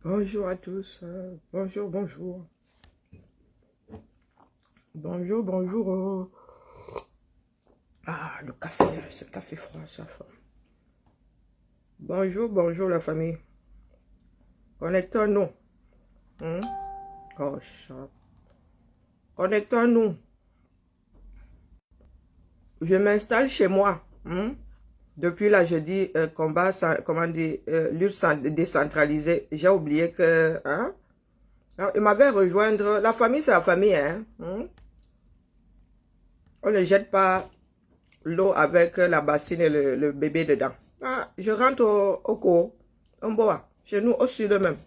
Bonjour à tous. Bonjour, bonjour. Bonjour, bonjour. Ah, le café, ce café froid, ça. Bonjour, bonjour la famille. Connectons-nous. Oh, chat. Connectons-nous. Je m'installe chez moi. Depuis là, je dis combat, comment dire, lutte décentralisée. J'ai oublié que... il m'avait rejoindre. La famille, c'est la famille. On ne jette pas l'eau avec la bassine et le bébé dedans. Je rentre au cours. On boit. Chez nous, au sud même.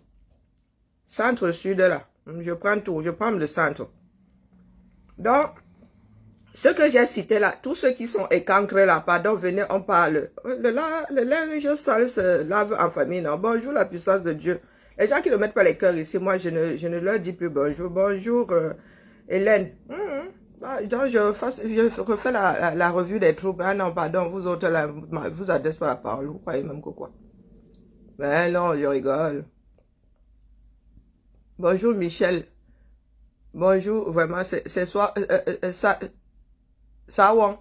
Centre-sud là. Je prends tout. Je prends le centre. Donc, ce que j'ai cité là, tous ceux qui sont écancrés là, pardon, venez, on parle. Le linge sale se lave en famille, non? Bonjour la puissance de Dieu. Les gens qui ne mettent pas les cœurs ici, moi, je ne leur dis plus bonjour. Bonjour, Hélène. Donc, je refais la revue des troupes. Ah non, pardon, vous autres là, vous adressez pas la parole. Vous croyez même que quoi? Ben non, je rigole. Bonjour, Michel. Bonjour, vraiment, c'est soit... Sarwang.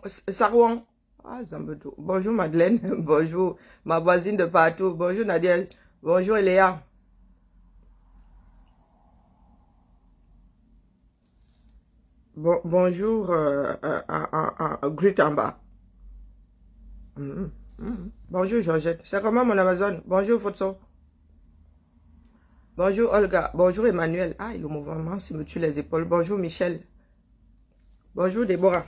Ah, Zambetou. Bonjour Madeleine. Bonjour ma voisine de partout. Bonjour Nadia. Bonjour Eléa. Bonjour Grutamba. Bonjour Georgette. C'est comment mon Amazon? Bonjour Fotso. Bonjour Olga. Bonjour Emmanuel. Ah, le mouvement s'il me tue les épaules. Bonjour Michel. Bonjour Déborah.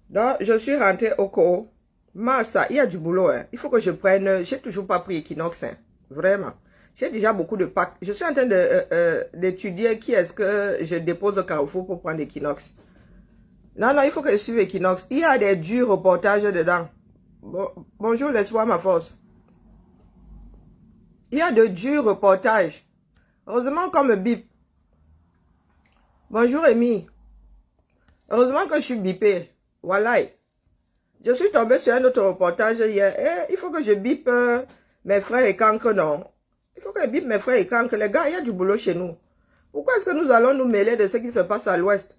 Donc, je suis rentrée au co. Massa, il y a du boulot. Il faut que je prenne... J'ai toujours pas pris Equinox. Vraiment. J'ai déjà beaucoup de packs. Je suis en train d'étudier qui est-ce que je dépose au Carrefour pour prendre Equinox. Non, il faut que je suive Equinox. Il y a des durs reportages dedans. Bonjour, l'espoir, ma force. Il y a de durs reportages. Heureusement qu'on me bip. Bonjour, Amy. Heureusement que je suis bipée. Voilà. Je suis tombée sur un autre reportage hier. Il faut que je bip mes frères et cancres, non. Il faut que je bip mes frères et cancres. Les gars, il y a du boulot chez nous. Pourquoi est-ce que nous allons nous mêler de ce qui se passe à l'ouest?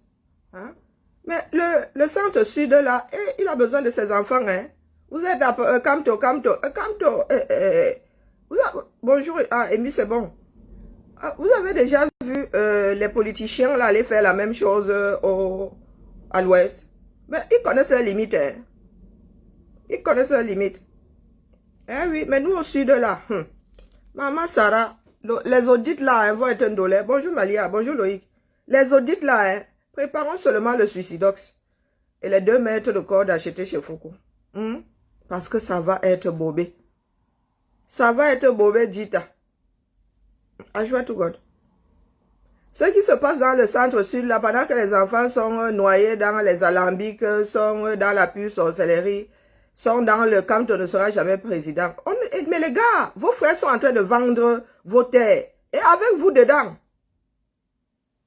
Mais le centre-sud, là, il a besoin de ses enfants. Vous êtes à Camto. Bonjour, Amy, c'est bon. Vous avez déjà vu les politiciens là, aller faire la même chose à l'ouest? Mais ils connaissent leurs limites. Ils connaissent leurs limites. Oui, mais nous au sud là, Maman Sarah, les audits là vont être un dollar. Bonjour Malia, bonjour Loïc. Les audits là, préparons seulement le suicidox. Et les 2 mètres de corde achetés chez Foucault. Parce que ça va être bobé. Ça va être bobé, Dita. Ajouez tout God. Ce qui se passe dans le centre-sud, là, pendant que les enfants sont noyés dans les alambics, sont dans la pure sorcellerie, sont dans le camp, on ne sera jamais président. Mais les gars, vos frères sont en train de vendre vos terres. Et avec vous dedans.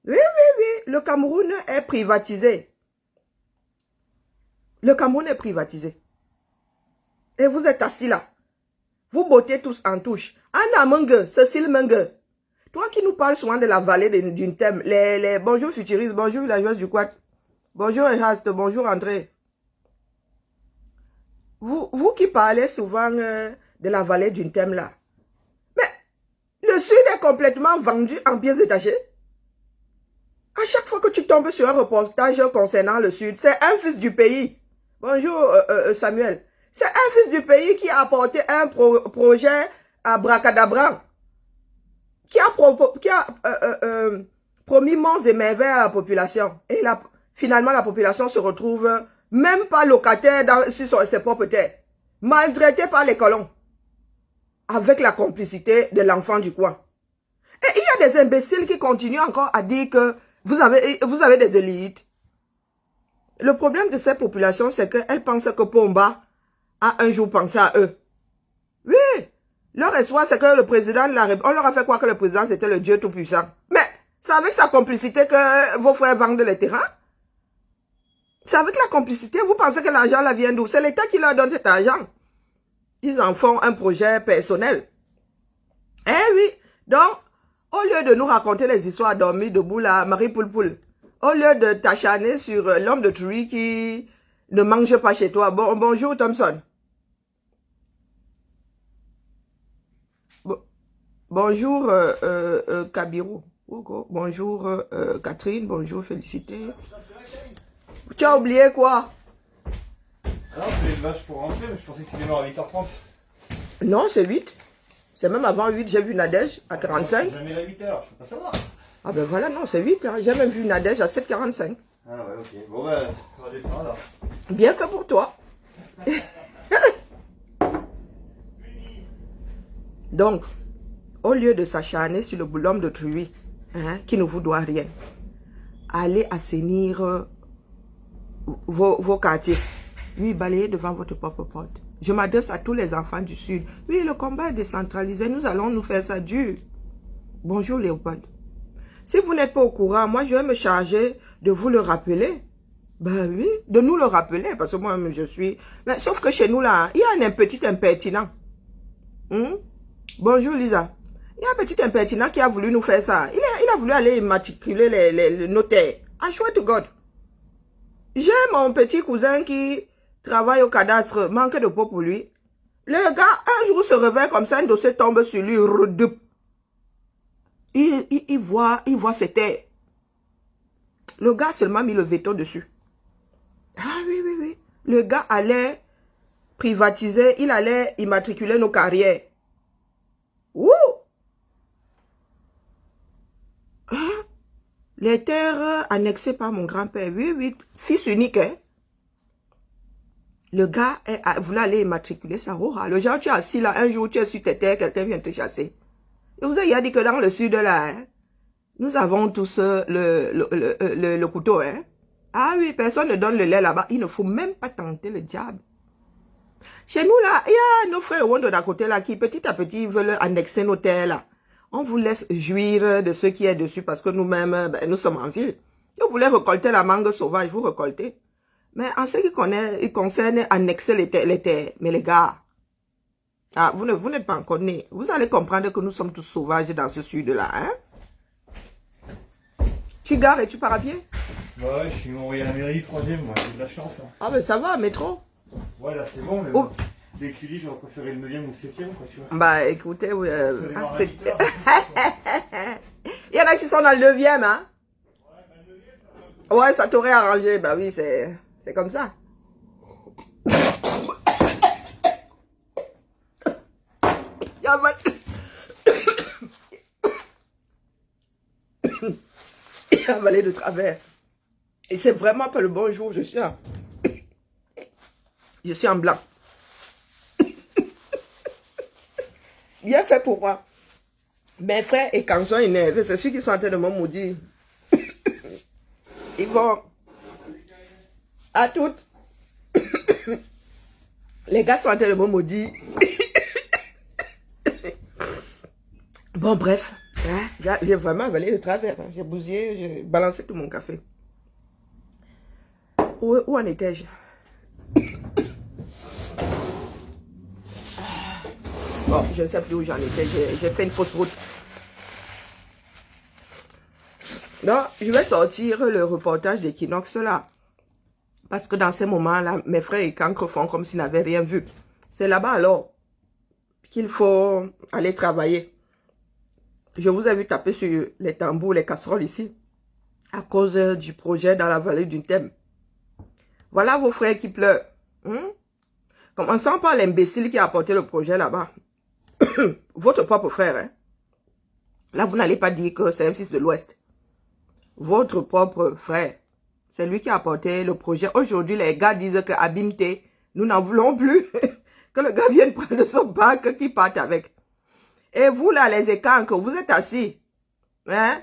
Oui, le Cameroun est privatisé. Le Cameroun est privatisé. Et vous êtes assis là. Vous bottez tous en touche. Anna Menge, Cécile Menge. Toi qui nous parles souvent de la vallée d'une thème, les bonjour futuristes, bonjour villageoise du Quat, bonjour Eraste, bonjour André. Vous qui parlez souvent de la vallée d'une thème là. Mais le sud est complètement vendu en pièces détachées. À chaque fois que tu tombes sur un reportage concernant le sud, c'est un fils du pays. Bonjour Samuel. C'est un fils du pays qui a apporté un projet à Bracadabran. Qui a promis monts et merveilles à la population. Et finalement, la population se retrouve même pas locataire sur ses propres terres. Maltraitée par les colons. Avec la complicité de l'enfant du coin. Et il y a des imbéciles qui continuent encore à dire que vous avez des élites. Le problème de ces populations, c'est qu'elles pensent que Pomba a un jour pensé à eux. Oui. Leur espoir, c'est que le président de la République, on leur a fait croire que le président, c'était le Dieu tout-puissant. Mais c'est avec sa complicité que vos frères vendent les terrains. C'est avec la complicité. Vous pensez que l'argent là vient d'où? C'est l'État qui leur donne cet argent. Ils en font un projet personnel. Eh oui. Donc, au lieu de nous raconter les histoires dormies debout là, Marie Poulpoul, au lieu de t'acharner sur l'homme de Truy qui ne mange pas chez toi. Bonjour Thompson. Bonjour Kabiru. Bonjour Catherine. Bonjour Félicité. Tu as oublié quoi? Alors, je voulais une vache pour rentrer, mais je pensais que tu démarres à 8h30. Non, c'est 8. C'est même avant 8, j'ai vu Nadège à 45. Jamais à 8h, je peux pas savoir. Ah ben voilà, non, c'est 8. Hein. J'ai même vu Nadège à 7h45. Ah ouais, ok. Bon ben, on va descendre alors. Bien fait pour toi. Donc, au lieu de s'acharner sur le boulot de Truy, hein, qui ne vous doit rien, allez assainir vos quartiers. Oui, balayez devant votre propre porte. Je m'adresse à tous les enfants du Sud. Oui, le combat est décentralisé. Nous allons nous faire ça dur. Bonjour Léopold. Si vous n'êtes pas au courant, moi je vais me charger de vous le rappeler. Ben oui, de nous le rappeler, parce que moi-même je suis... Mais sauf que chez nous là, il y a un petit impertinent. Bonjour Lisa. Il y a un petit impertinent qui a voulu nous faire ça. Il a voulu aller immatriculer les notaires. I swear to God. J'ai mon petit cousin qui travaille au cadastre, manque de peau pour lui. Le gars, un jour se réveille comme ça, un dossier tombe sur lui. Il voit ses terres. Le gars seulement mis le veto dessus. Ah oui, oui, oui. Le gars allait privatiser, il allait immatriculer nos carrières. Ouh! Hein? Les terres annexées par mon grand-père. Oui, oui. Fils unique, hein? Le gars voulait aller immatriculer sa roha. Le genre, tu es assis là, un jour, tu es sur tes terres, quelqu'un vient te chasser. Et vous avez dit que dans le sud là, hein, nous avons tous le couteau, hein? Ah oui, personne ne donne le lait là-bas. Il ne faut même pas tenter le diable. Chez nous là, il y a nos frères de d'à côté là qui petit à petit veulent annexer nos terres là. On vous laisse jouir de ce qui est dessus parce que nous-mêmes, ben, nous sommes en ville. Si vous voulez récolter la mangue sauvage, vous récoltez. Mais en ce qui concerne annexer les terres, mais les gars, ah, vous n'êtes pas encore nés. Vous allez comprendre que nous sommes tous sauvages dans ce sud-là, hein? Tu gares et tu pars à pied? Bah ouais, je suis envoyé à la mairie, 3e, moi, j'ai de la chance. Hein. Ah ben ça va, métro. Ouais, là c'est bon, mais bon. Dès que tu dis, j'aurais préféré le 9e ou le 7e, quoi, tu vois. Bah écoutez, oui, Ça il y en a qui sont dans le 9e, hein? Ouais, ça t'aurait arrangé. Bah oui, c'est comme ça. Il a avalé de travers. Et c'est vraiment pas le bon jour, je suis là. Je suis en blanc. Bien fait pour moi. Mes frères et quand ils sont énervés, c'est ceux qui sont en train de me maudire. Ils vont à toutes. Les gars sont en train de me maudire. Bon, bref. Hein, j'ai vraiment avalé le travers. Hein. J'ai bousillé, j'ai balancé tout mon café. Où en étais-je? Bon, je ne sais plus où j'en étais. J'ai fait une fausse route. Donc, je vais sortir le reportage d'Equinox là. Parce que dans ces moments-là, mes frères et cancres font comme s'ils n'avaient rien vu. C'est là-bas alors qu'il faut aller travailler. Je vous ai vu taper sur les tambours, les casseroles ici. À cause du projet dans la vallée du Thème. Voilà vos frères qui pleurent. Commençons par l'imbécile qui a apporté le projet là-bas. Votre propre frère. Hein? Là, vous n'allez pas dire que c'est un fils de l'Ouest. Votre propre frère. C'est lui qui a apporté le projet. Aujourd'hui, les gars disent que Abimte, nous n'en voulons plus. Que le gars vienne prendre son bac, qu'il parte avec. Et vous là, les écancres, vous êtes assis. Hein?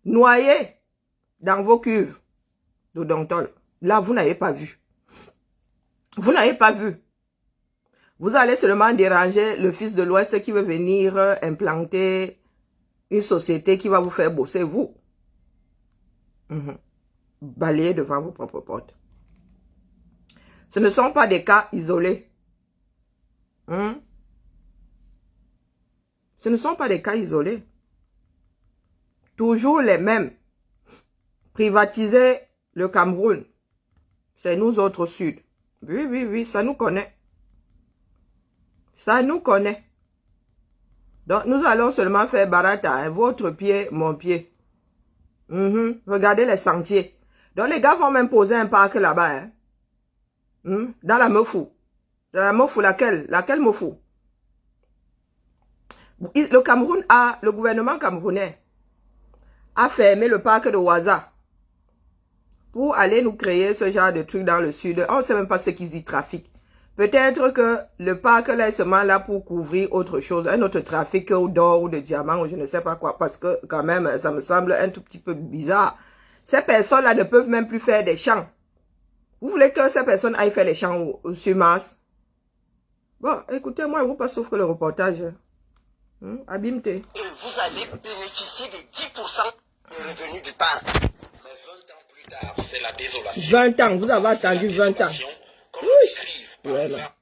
Noyés dans vos cuves d'odontol. Là, vous n'avez pas vu. Vous n'avez pas vu. Vous allez seulement déranger le fils de l'Ouest qui veut venir implanter une société qui va vous faire bosser, vous. Balayez devant vos propres portes. Ce ne sont pas des cas isolés. Ce ne sont pas des cas isolés. Toujours les mêmes. Privatiser le Cameroun. C'est nous autres au sud. Oui, oui, oui, ça nous connaît. Ça nous connaît. Donc, nous allons seulement faire barata. Hein, votre pied, mon pied. Regardez les sentiers. Donc, les gars vont même poser un parc là-bas. Hein. Dans la Mefou. Dans la Mefou, laquelle? Laquelle Mefou? Le gouvernement camerounais a fermé le parc de Ouaza pour aller nous créer ce genre de trucs dans le sud. On ne sait même pas ce qu'ils y trafiquent. Peut-être que le parc là est seulement là pour couvrir autre chose, un autre trafic d'or ou de diamants ou je ne sais pas quoi, parce que quand même, ça me semble un tout petit peu bizarre. Ces personnes-là ne peuvent même plus faire des champs. Vous voulez que ces personnes aillent faire les champs sur Mars? Bon, écoutez-moi, je vous passe le reportage. Abimte. Et vous allez bénéficier de 10% des revenus du parc. Mais 20 ans plus tard, c'est la désolation. 20 ans, vous avez attendu 20 ans. Voilà.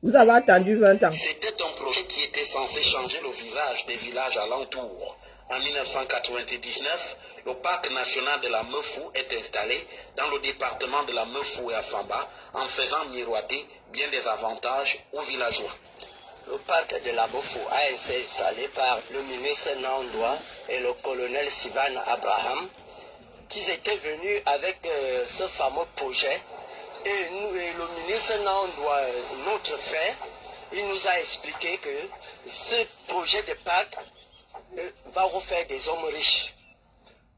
Vous avez attendu 20 ans. C'était un projet qui était censé changer le visage des villages alentours. En 1999, le parc national de la Mefou est installé dans le département de la Mefou et Afamba en faisant miroiter bien des avantages aux villageois. Le parc de la Mefou a été installé par le ministre Nandois et le colonel Sivan Abraham, qui étaient venus avec ce fameux projet. Et le ministre Nandois, notre frère, il nous a expliqué que ce projet de parc va vous faire des hommes riches.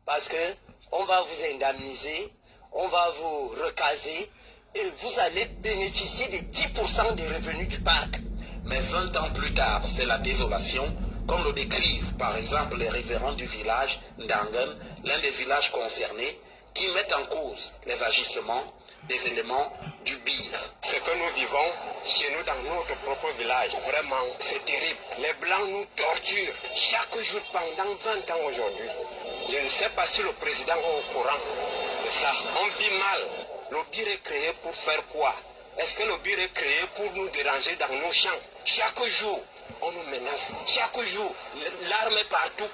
Parce que on va vous indemniser, on va vous recaser et vous allez bénéficier de 10% des revenus du parc. Mais 20 ans plus tard, c'est la désolation, comme le décrivent par exemple les révérends du village d'Angen, l'un des villages concernés, qui mettent en cause les agissements des éléments du BIR. Ce que nous vivons chez nous dans notre propre village, vraiment, c'est terrible. Les Blancs nous torturent chaque jour pendant 20 ans aujourd'hui. Je ne sais pas si le président est au courant de ça. On vit mal. Le BIR est créé pour faire quoi? Est-ce que le BIR est créé pour nous déranger dans nos champs? Chaque jour, on nous menace. Chaque jour, l'arme est partout,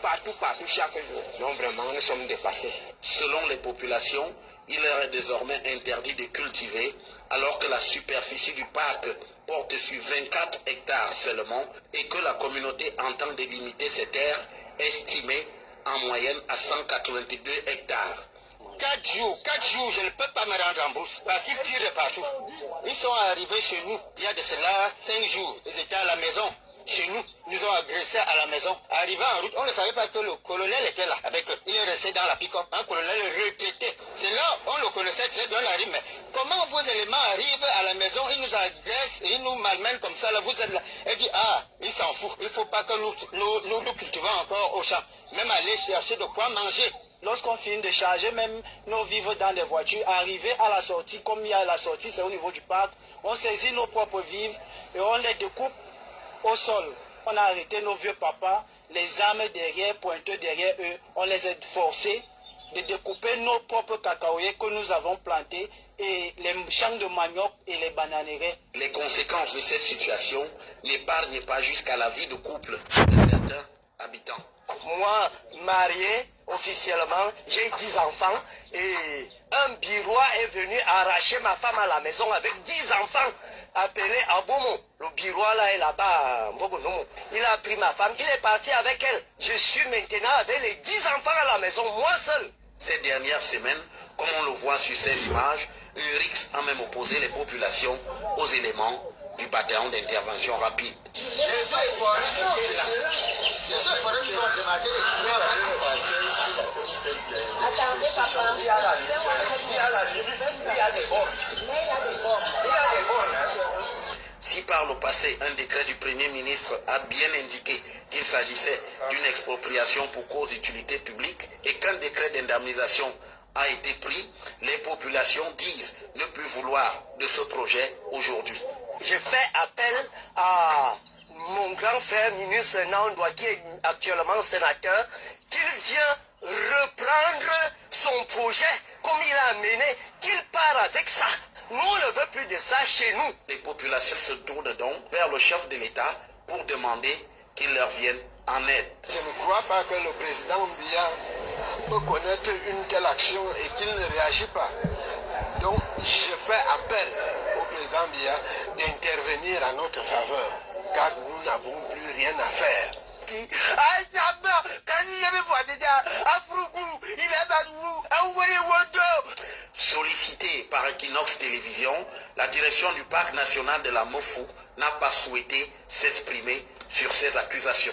chaque jour. Donc vraiment, nous sommes dépassés. Selon les populations, il leur est désormais interdit de cultiver, alors que la superficie du parc porte sur 24 hectares seulement et que la communauté entend délimiter ces terres estimées en moyenne à 182 hectares. 4 jours, je ne peux pas me rendre en bourse parce qu'ils tirent partout. Ils sont arrivés chez nous il y a de cela 5 jours. Ils étaient à la maison. Chez nous, nous ont agressés à la maison. Arrivant en route, on ne savait pas que le colonel était là avec eux. Il est resté dans la pick-up. Un colonel retraité. C'est là, on le connaissait très bien, on arrive. Mais comment vos éléments arrivent à la maison, ils nous agressent, ils nous malmènent comme ça, là, vous êtes là. Elle dit, il s'en fout. Il ne faut pas que nous cultivons encore au champ. Même aller chercher de quoi manger. Lorsqu'on finit de charger même nos vivres dans des voitures, arriver à la sortie, comme il y a la sortie, c'est au niveau du parc, on saisit nos propres vivres et on les découpe au sol. On a arrêté nos vieux papas, les armes derrière, pointeux derrière eux, on les a forcés de découper nos propres cacaoyers que nous avons plantés et les champs de manioc et les bananeraies. Les conséquences de cette situation n'épargnent pas jusqu'à la vie de couple de certains habitants. Moi, marié officiellement, j'ai 10 enfants et un birois est venu arracher ma femme à la maison avec 10 enfants, appelé Abomo. Le birois là est là-bas à Mbogonomo. Il a pris ma femme, il est parti avec elle. Je suis maintenant avec les 10 enfants à la maison, moi seul. Ces dernières semaines, comme on le voit sur ces images, URIX a même opposé les populations aux éléments du bataillon d'intervention rapide. Attendez, papa. Si par le passé, un décret du Premier ministre a bien indiqué qu'il s'agissait d'une expropriation pour cause d'utilité publique et qu'un décret d'indemnisation a été pris, les populations disent ne plus vouloir de ce projet aujourd'hui. Je fais appel à mon grand frère ministre Nandois, qui est actuellement sénateur, qu'il vienne reprendre son projet comme il a mené, qu'il part avec ça. Nous, on ne veut plus de ça chez nous. Les populations se tournent donc vers le chef de l'État pour demander qu'ils leur viennent en aide. Je ne crois pas que le président Biya peut connaître une telle action et qu'il ne réagit pas. Donc, je fais appel au président Biya d'intervenir en notre faveur, car nous n'avons plus rien à faire. Sollicité par Equinox Télévision, la direction du parc national de la Mofu n'a pas souhaité s'exprimer sur ces accusations.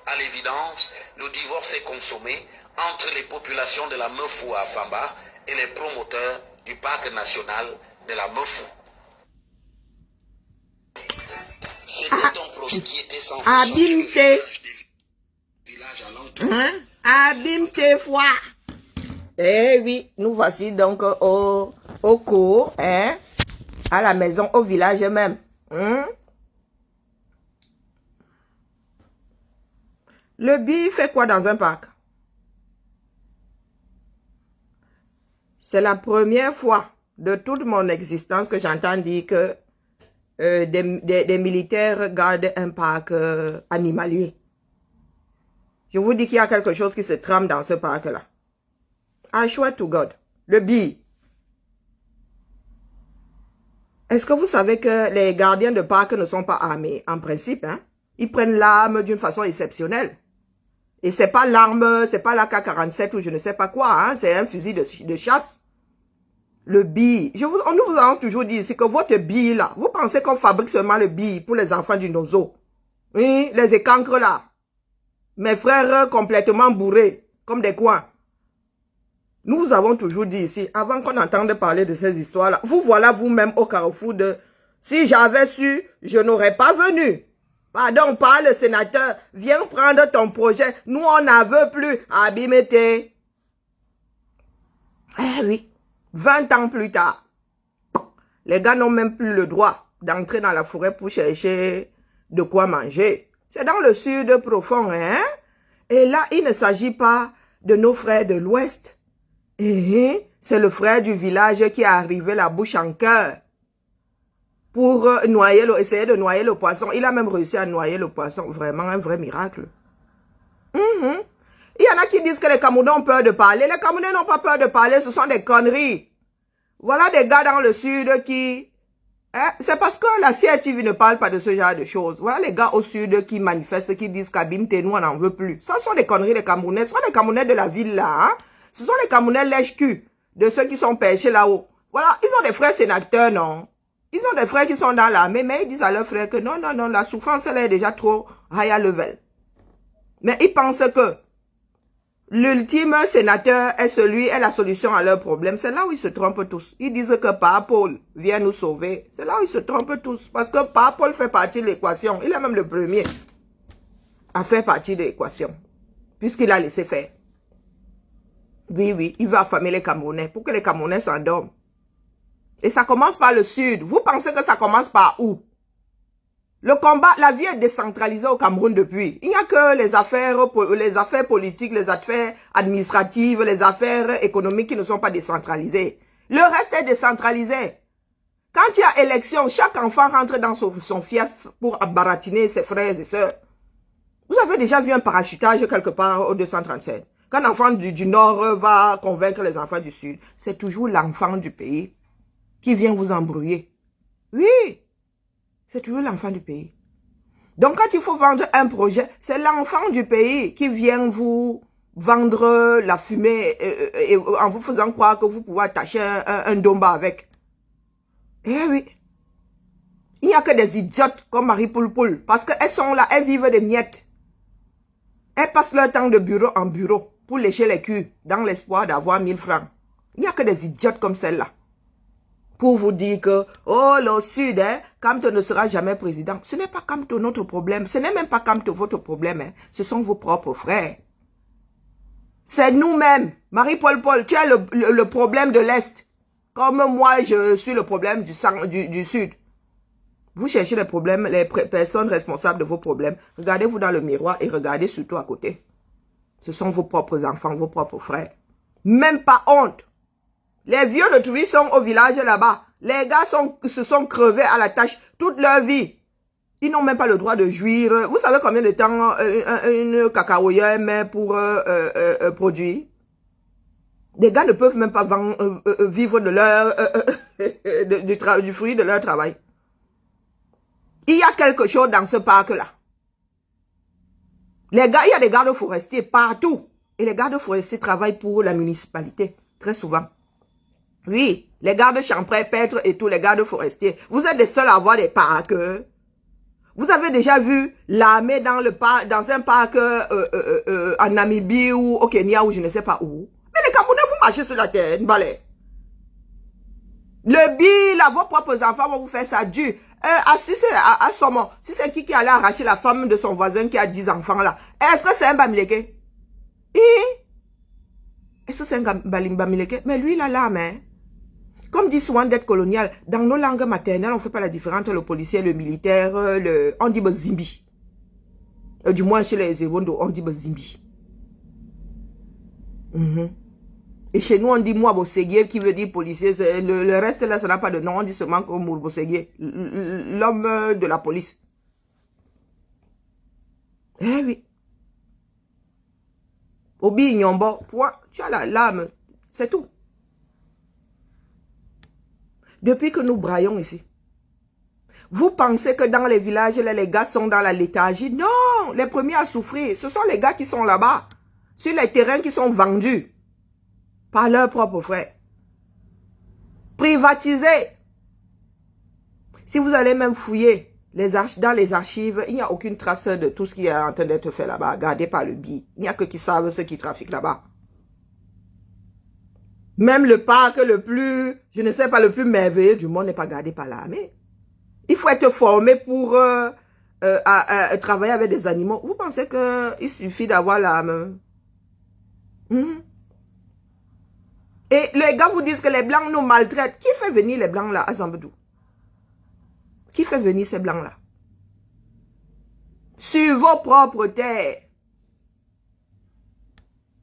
À l'évidence, le divorce est consommé entre les populations de la Mofu à Famba et les promoteurs du parc national de la Mofu. C'était un projet qui était censé changer le visage des villages alentours. Abîme tes fois. Eh oui, nous voici donc au cours, hein, à la maison, au village même. Le bi fait quoi dans un parc? C'est la première fois de toute mon existence que j'entends dire que des militaires gardent un parc animalier. Je vous dis qu'il y a quelque chose qui se trame dans ce parc-là. I swear to God. Le bi. Est-ce que vous savez que les gardiens de parc ne sont pas armés? En principe, hein? Ils prennent l'arme d'une façon exceptionnelle. Et c'est pas l'arme, c'est pas l'AK-47 ou je ne sais pas quoi, hein? C'est un fusil de chasse. Le bi. Nous vous avons toujours dit, c'est que votre bi là, vous pensez qu'on fabrique seulement le bi pour les enfants du nozo? Oui, les écancres là. Mes frères complètement bourrés, comme des coins. Nous vous avons toujours dit ici, avant qu'on entende parler de ces histoires-là, vous voilà vous-même au carrefour de « Si j'avais su, je n'aurais pas venu. » Pardon, pas le sénateur, viens prendre ton projet. Nous, on n'en veut plus. Abimete. Eh oui, 20 ans plus tard, les gars n'ont même plus le droit d'entrer dans la forêt pour chercher de quoi manger. C'est dans le sud profond, hein? Et là, il ne s'agit pas de nos frères de l'Ouest. C'est le frère du village qui est arrivé la bouche en cœur pour essayer de noyer le poisson. Il a même réussi à noyer le poisson. Vraiment un vrai miracle. Il y en a qui disent que les Camerounais ont peur de parler. Les Camerounais n'ont pas peur de parler, ce sont des conneries. Voilà des gars dans le sud qui... c'est parce que la CRTV ne parle pas de ce genre de choses. Voilà les gars au sud qui manifestent, qui disent qu'Abim nous on n'en veut plus. Ça sont des conneries les Camerounais. Ce sont les Camerounais de la ville là. Hein? Ce sont les Camerounais lèche-cul de ceux qui sont pêchés là-haut. Voilà, ils ont des frères sénateurs, non? Ils ont des frères qui sont dans l'armée, mais ils disent à leurs frères que non, non, non, la souffrance elle est déjà trop high level. Mais ils pensent que l'ultime sénateur est la solution à leurs problèmes. C'est là où ils se trompent tous. Ils disent que Papa Paul vient nous sauver. C'est là où ils se trompent tous. Parce que Papa Paul fait partie de l'équation. Il est même le premier à faire partie de l'équation. Puisqu'il a laissé faire. Oui, oui, il veut affamer les Camerounais pour que les Camerounais s'endorment. Et ça commence par le sud. Vous pensez que ça commence par où? Le combat, la vie est décentralisée au Cameroun depuis. Il n'y a que les affaires politiques, les affaires administratives, les affaires économiques qui ne sont pas décentralisées. Le reste est décentralisé. Quand il y a élection, chaque enfant rentre dans son fief pour baratiner ses frères et sœurs. Vous avez déjà vu un parachutage quelque part au 237? Quand l'enfant du nord va convaincre les enfants du sud, c'est toujours l'enfant du pays qui vient vous embrouiller. Oui, c'est toujours l'enfant du pays. Donc quand il faut vendre un projet, c'est l'enfant du pays qui vient vous vendre la fumée en vous faisant croire que vous pouvez attacher un domba avec. Eh oui. Il n'y a que des idiotes comme Marie Poulpoul parce qu'elles sont là, elles vivent des miettes. Elles passent leur temps de bureau en bureau pour lécher les culs dans l'espoir d'avoir 1000 francs. Il n'y a que des idiotes comme celle-là. Pour vous dire que, oh, le Sud, hein, Kamto ne sera jamais président. Ce n'est pas Kamto notre problème. Ce n'est même pas Kamto votre problème. Hein. Ce sont vos propres frères. C'est nous-mêmes. Marie-Paul, tu as le problème de l'Est. Comme moi, je suis le problème du Sud. Vous cherchez les problèmes, les personnes responsables de vos problèmes. Regardez-vous dans le miroir et regardez surtout à côté. Ce sont vos propres enfants, vos propres frères. Même pas honte. Les vieux de Toury sont au village là-bas. Les gars se sont crevés à la tâche toute leur vie. Ils n'ont même pas le droit de jouir. Vous savez combien de temps une cacaoyère met pour produire? Des gars ne peuvent même pas vivre de leur, du fruit de leur travail. Il y a quelque chose dans ce parc-là. Les gars, il y a des gardes forestiers partout. Et les gardes forestiers travaillent pour la municipalité, très souvent. Oui, les gardes champrés, pêtres et tous les gardes forestiers. Vous êtes les seuls à avoir des parcs. Vous avez déjà vu l'armée dans un parc en Namibie ou au Kenya ou je ne sais pas où. Mais les Camerounais, vous marchez sur la terre, une balai. Le bill, là, vos propres enfants vont vous faire ça dur. À Somon, si c'est qui est allé arracher la femme de son voisin qui a 10 enfants là, est-ce que c'est un Bamileke? Est-ce que c'est un Bamileke? Mais lui, il a l'âme, hein. Comme dit souvent d'être colonial, dans nos langues maternelles, on ne fait pas la différence entre le policier, le militaire, on dit Zimbi. Du moins, chez les Ewondo, on dit Zimbi. Et chez nous, on dit moi Boseguier, qui veut dire policier. Le reste, là, ça n'a pas de nom. On dit seulement comme Boseguier, l'homme de la police. Eh oui. Obi Nyombo, tu as l'âme. C'est tout. Depuis que nous braillons ici, vous pensez que dans les villages, là, les gars sont dans la léthargie? Non, les premiers à souffrir, ce sont les gars qui sont là-bas, sur les terrains qui sont vendus par leurs propres frères. Privatisés. Si vous allez même fouiller dans les archives, il n'y a aucune trace de tout ce qui est en train d'être fait là-bas, gardé par le BI. Il n'y a que qui savent ceux qui trafiquent là-bas. Même le parc le plus, je ne sais pas, le plus merveilleux du monde n'est pas gardé par l'armée. Il faut être formé pour travailler avec des animaux. Vous pensez qu'il suffit d'avoir l'arme? Et les gars vous disent que les blancs nous maltraitent. Qui fait venir les blancs là à Zambedou? Qui fait venir ces blancs là? Sur vos propres terres.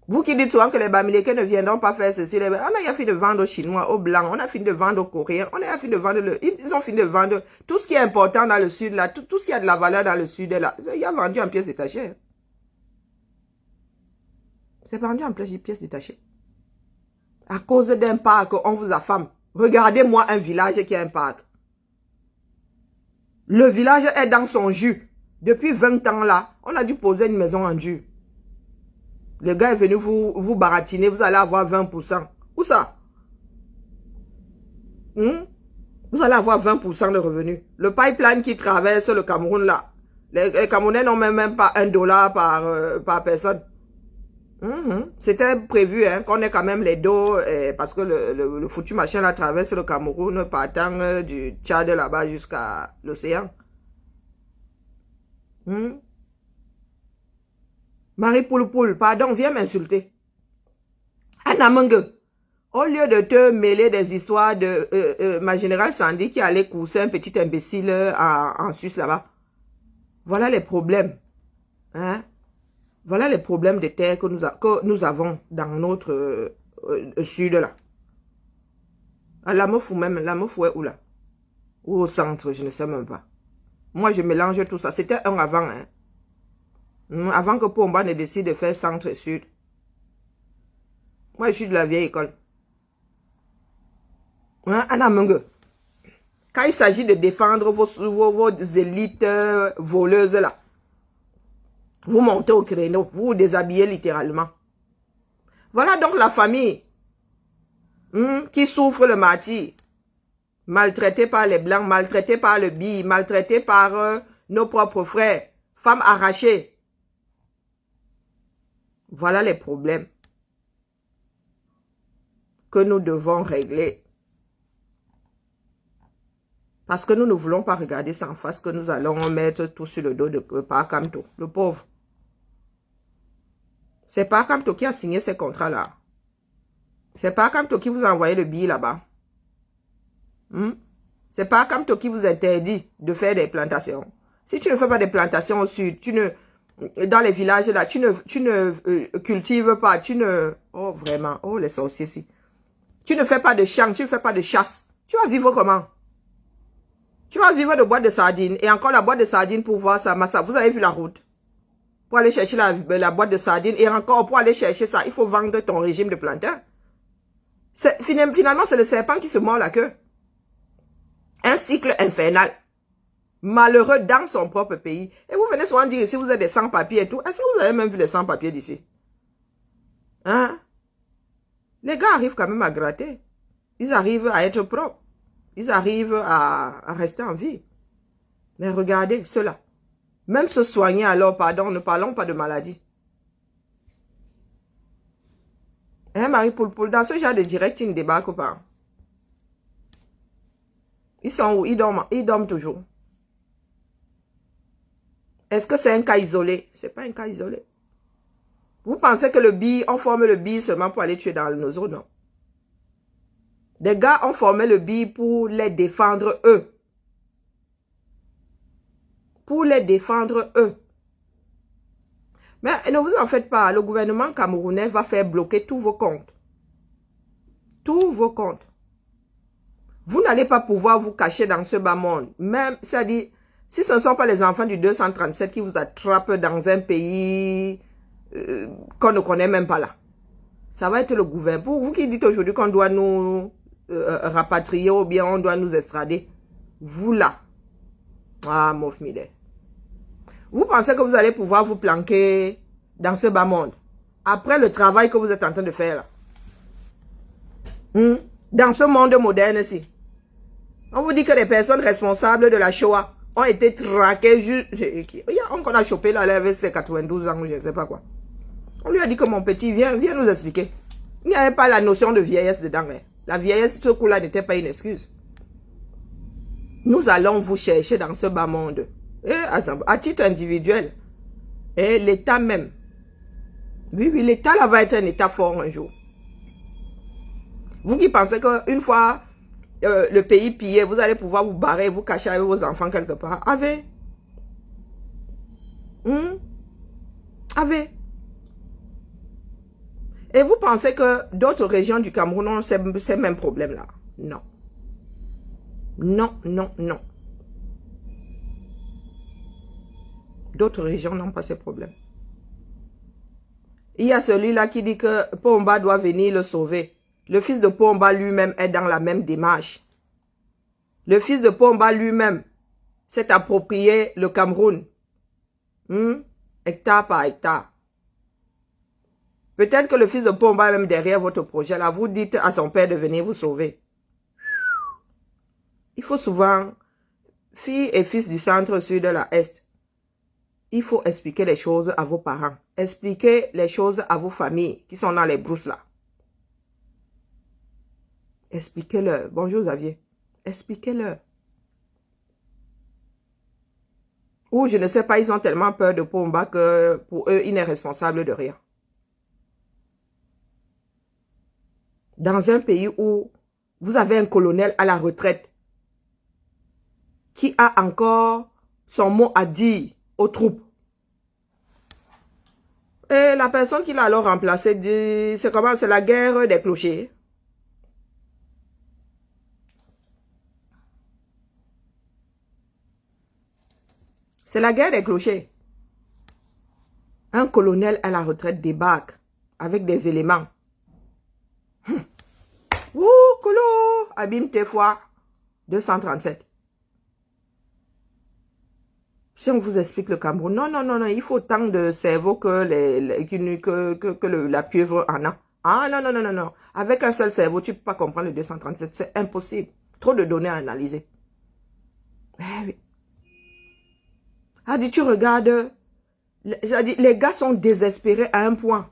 Vous qui dites souvent que les Bamileke ne viendront pas faire ceci, on a fini de vendre aux Chinois, aux Blancs, on a fini de vendre aux Coréens, on a fini de vendre, ils ont fini de vendre tout ce qui est important dans le sud, là, tout ce qui a de la valeur dans le sud, là, il a vendu en pièces détachées. C'est vendu en pièces détachées. À cause d'un parc, on vous affame. Regardez-moi un village qui a un parc. Le village est dans son jus. Depuis 20 ans là, on a dû poser une maison en dur. Le gars est venu vous baratiner, vous allez avoir 20%. Où ça? Vous allez avoir 20% de revenus. Le pipeline qui traverse le Cameroun là, les Camerounais n'ont même pas $1 par personne. C'était prévu qu'on ait quand même les dos, parce que le foutu machin là traverse le Cameroun partant du Tchad là-bas jusqu'à l'océan. Marie Pouloupoul, pardon, viens m'insulter. Anna Menge, au lieu de te mêler des histoires de ma générale Sandy qui allait courser un petit imbécile en Suisse là-bas. Voilà les problèmes. Hein? Voilà les problèmes de terre que nous avons dans notre sud là. À la Mofou même, la Mofou est où là? Ou au centre, je ne sais même pas. Moi je mélange tout ça. C'était un avant, hein. Avant que Pomba ne décide de faire centre et sud. Moi, je suis de la vieille école. Hein, Anna Menge. Quand il s'agit de défendre vos élites voleuses là, vous montez au créneau, vous vous déshabillez littéralement. Voilà donc la famille qui souffre le martyre. Maltraitée par les blancs, maltraitée par le BI, maltraitée par nos propres frères. Femmes arrachées. Voilà les problèmes que nous devons régler. Parce que nous ne voulons pas regarder ça en face, que nous allons mettre tout sur le dos de Pakamto, le pauvre. C'est Pakamto qui a signé ces contrats-là. C'est Pakamto qui vous a envoyé le billet là-bas. C'est Pakamto qui vous interdit de faire des plantations. Si tu ne fais pas des plantations au sud, dans les villages là, tu ne cultives pas, oh vraiment, oh les sorciers ici. Tu ne fais pas de champ, tu ne fais pas de chasse. Tu vas vivre comment? Tu vas vivre de boîte de sardines. Et encore la boîte de sardines pour voir ça. Vous avez vu la route. Pour aller chercher la boîte de sardines. Et encore pour aller chercher ça, il faut vendre ton régime de plantain. Finalement, c'est le serpent qui se mord la queue. Un cycle infernal. Malheureux dans son propre pays. Et vous venez souvent dire ici, vous êtes des sans-papiers et tout. Est-ce que vous avez même vu les sans-papiers d'ici? Hein? Les gars arrivent quand même à gratter. Ils arrivent à être propres. Ils arrivent à rester en vie. Mais regardez, ceux-là. Même se soigner alors, pardon, ne parlons pas de maladie. Hein, Marie Poulpoul, dans ce genre de direct, ils ne débarquent pas. Ils sont où? Ils dorment toujours. Est-ce que c'est un cas isolé? Ce n'est pas un cas isolé. Vous pensez que le BI, on forme le BI seulement pour aller tuer dans nos eaux? Non. Des gars ont formé le BI pour les défendre eux. Pour les défendre eux. Mais ne vous en faites pas. Le gouvernement camerounais va faire bloquer tous vos comptes. Tous vos comptes. Vous n'allez pas pouvoir vous cacher dans ce bas monde. Même, c'est-à-dire, si ce ne sont pas les enfants du 237 qui vous attrapent dans un pays qu'on ne connaît même pas là. Ça va être le gouvernement. Pour vous qui dites aujourd'hui qu'on doit nous rapatrier ou bien on doit nous extrader. Vous là. Ah, Mof Mide. Vous pensez que vous allez pouvoir vous planquer dans ce bas monde. Après le travail que vous êtes en train de faire là. Dans ce monde moderne-ci. On vous dit que les personnes responsables de la Shoah ont été traquées. On a chopé là, avec ses 92 ans, je ne sais pas quoi. On lui a dit que mon petit, viens nous expliquer. Il n'y avait pas la notion de vieillesse dedans. Hein. La vieillesse, ce coup-là n'était pas une excuse. Nous allons vous chercher dans ce bas monde. Et à titre individuel. Et l'État même. Oui, l'État là va être un État fort un jour. Vous qui pensez qu'une fois le pays pillé, vous allez pouvoir vous barrer, vous cacher avec vos enfants quelque part. Avez. Avez. Et vous pensez que d'autres régions du Cameroun ont ces mêmes problèmes-là? Non. Non, non, non. D'autres régions n'ont pas ces problèmes. Il y a celui-là qui dit que Pomba doit venir le sauver. Le fils de Pomba lui-même est dans la même démarche. Le fils de Pomba lui-même s'est approprié le Cameroun. Hectare par hectare. Peut-être que le fils de Pomba est même derrière votre projet. Là, vous dites à son père de venir vous sauver. Il faut souvent, filles et fils du centre, sud, de la Est, il faut expliquer les choses à vos parents. Expliquer les choses à vos familles qui sont dans les brousses là. Expliquez-leur. Bonjour Xavier. Expliquez-leur. Ou je ne sais pas, ils ont tellement peur de Pomba que pour eux, il n'est responsable de rien. Dans un pays où vous avez un colonel à la retraite qui a encore son mot à dire aux troupes. Et la personne qui l'a alors remplacé dit, c'est comment? C'est la guerre des clochers. C'est la guerre des clochers. Un colonel à la retraite débarque avec des éléments. Ouh, colo, abîme tes foies. 237. Si on vous explique le Cameroun, non, il faut tant de cerveau que la pieuvre en a. Ah, non. Avec un seul cerveau, tu ne peux pas comprendre le 237. C'est impossible. Trop de données à analyser. Eh oui. Tu regardes, les gars sont désespérés à un point.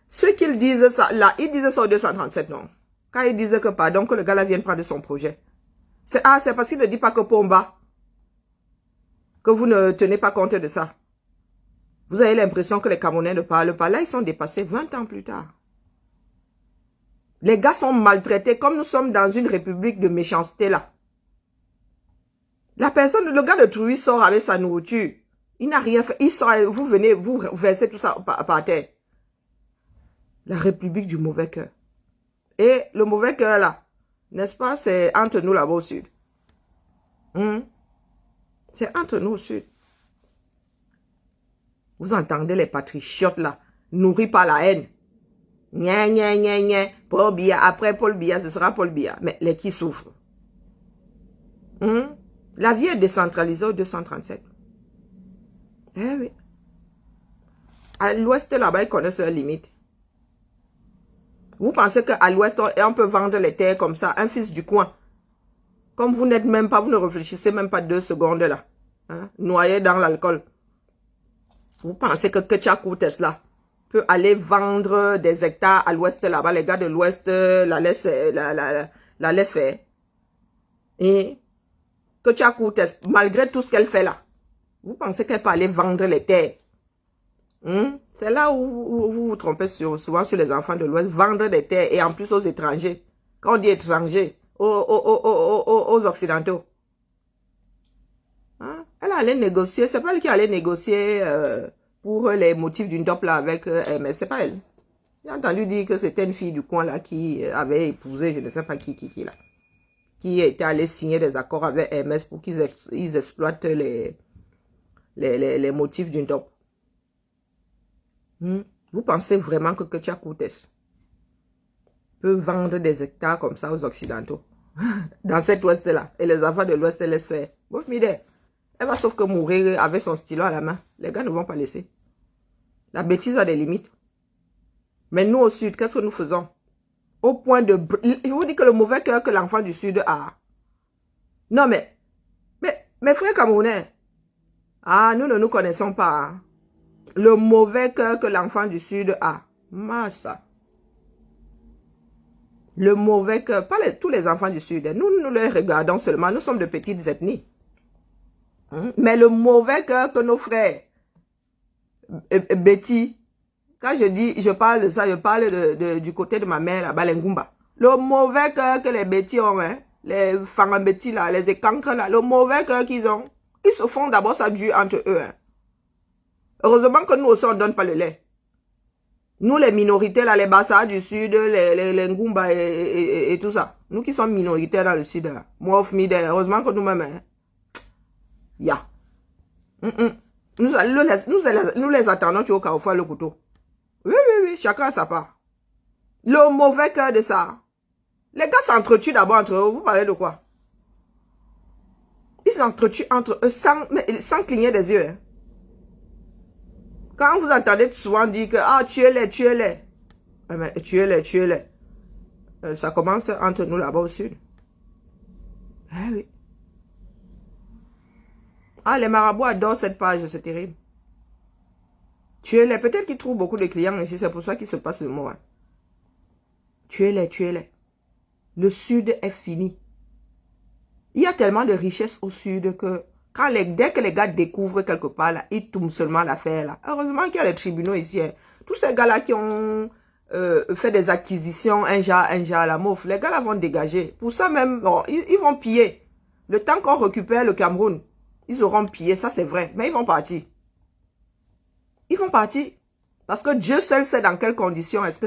Ceux qui disent ça, là, ils disaient ça au 237, non. Quand ils disaient que, pardon, que le gars là vient prendre son projet. C'est parce qu'il ne dit pas que Pomba, que vous ne tenez pas compte de ça. Vous avez l'impression que les Camerounais ne parlent pas. Là, ils sont dépassés 20 ans plus tard. Les gars sont maltraités comme nous sommes dans une république de méchanceté là. Le gars de Trouy sort avec sa nourriture. Il n'a rien fait. Il sort, vous venez, vous versez tout ça par terre. La république du mauvais cœur. Et le mauvais cœur là, n'est-ce pas, c'est entre nous là-bas au sud. C'est entre nous au sud. Vous entendez les patriotes là, nourris par la haine. Nya, nya, nya, nya. Paul Biya, après Paul Biya, ce sera Paul Biya. Mais les qui souffrent. La vie est décentralisée au 237. Eh oui. À l'ouest là-bas, ils connaissent leurs limites. Vous pensez qu'à l'ouest, on peut vendre les terres comme ça, un fils du coin. Comme vous n'êtes même pas, vous ne réfléchissez même pas 2 secondes là. Hein, noyé dans l'alcool. Vous pensez que Ketchakou Tesla peut aller vendre des hectares à l'ouest là-bas, les gars de l'ouest la laissent faire. Et Ketchakou Tesla, malgré tout ce qu'elle fait là, vous pensez qu'elle peut aller vendre les terres. C'est là où vous vous trompez souvent sur les enfants de l'ouest, vendre des terres et en plus aux étrangers. Quand on dit étrangers, aux occidentaux. Hein? Elle allait négocier, c'est pas elle qui allait négocier pour les motifs d'une dope là avec mais c'est pas elle. J'ai entendu dire que c'était une fille du coin là qui avait épousé, je ne sais pas qui là. Qui était allée signer des accords avec MS pour qu'ils exploitent les motifs d'une dope. Vous pensez vraiment que Ketchakou Tesla peut vendre des hectares comme ça aux occidentaux dans cet ouest là et les enfants de l'ouest laissent faire? Bouf mide, elle va sauf que mourir avec son stylo à la main. Les gars ne vont pas laisser. La bêtise a des limites. Mais nous au sud, qu'est-ce que nous faisons? Au point de... Je vous dis que le mauvais cœur que l'enfant du sud a. Non mais mes frères camerounais, nous ne nous connaissons pas. Hein. Le mauvais cœur que l'enfant du sud a. Massa. Le mauvais cœur, pas tous les enfants du sud. Nous les regardons seulement. Nous sommes de petites ethnies. Mais le mauvais cœur que nos frères, Betty, quand je parle de ça, je parle du côté de ma mère, la Balengumba. Le mauvais cœur que les Betty ont, hein, les Fangambeti là, les Ekankre là, le mauvais cœur qu'ils ont, ils se font d'abord ça dû entre eux. Hein. Heureusement que nous aussi on ne donne pas le lait. Nous les minorités là, les Bassa du sud, les Ngumba et tout ça. Nous qui sommes minoritaires dans le sud là. Moi, heureusement que nous-mêmes, hein. Ya. Nous les attendons, tu vois, au carrefour le couteau. Oui, chacun a sa part. Le mauvais cœur de ça. Les gars s'entretuent d'abord entre eux. Vous parlez de quoi? Ils s'entretuent entre eux sans cligner des yeux. Hein. Quand vous entendez souvent dire que tuez-les. Tuez-les. Ça commence entre nous là-bas au sud. Ah oui. Les marabouts adorent cette page, c'est terrible. Tuez-les. Peut-être qu'ils trouvent beaucoup de clients ici, c'est pour ça qu'ils se passent le mot. Hein. Tuez-les. Le sud est fini. Il y a tellement de richesses au sud que dès que les gars découvrent quelque part, là, ils tombent seulement l'affaire. Là. Heureusement qu'il y a les tribunaux ici. Hein. Tous ces gars-là qui ont fait des acquisitions, un jar à la mouffe, les gars-là vont dégager. Pour ça même, ils vont piller. Le temps qu'on récupère le Cameroun, ils auront pillé, ça c'est vrai. Mais ils vont partir. Parce que Dieu seul sait dans quelles conditions est-ce que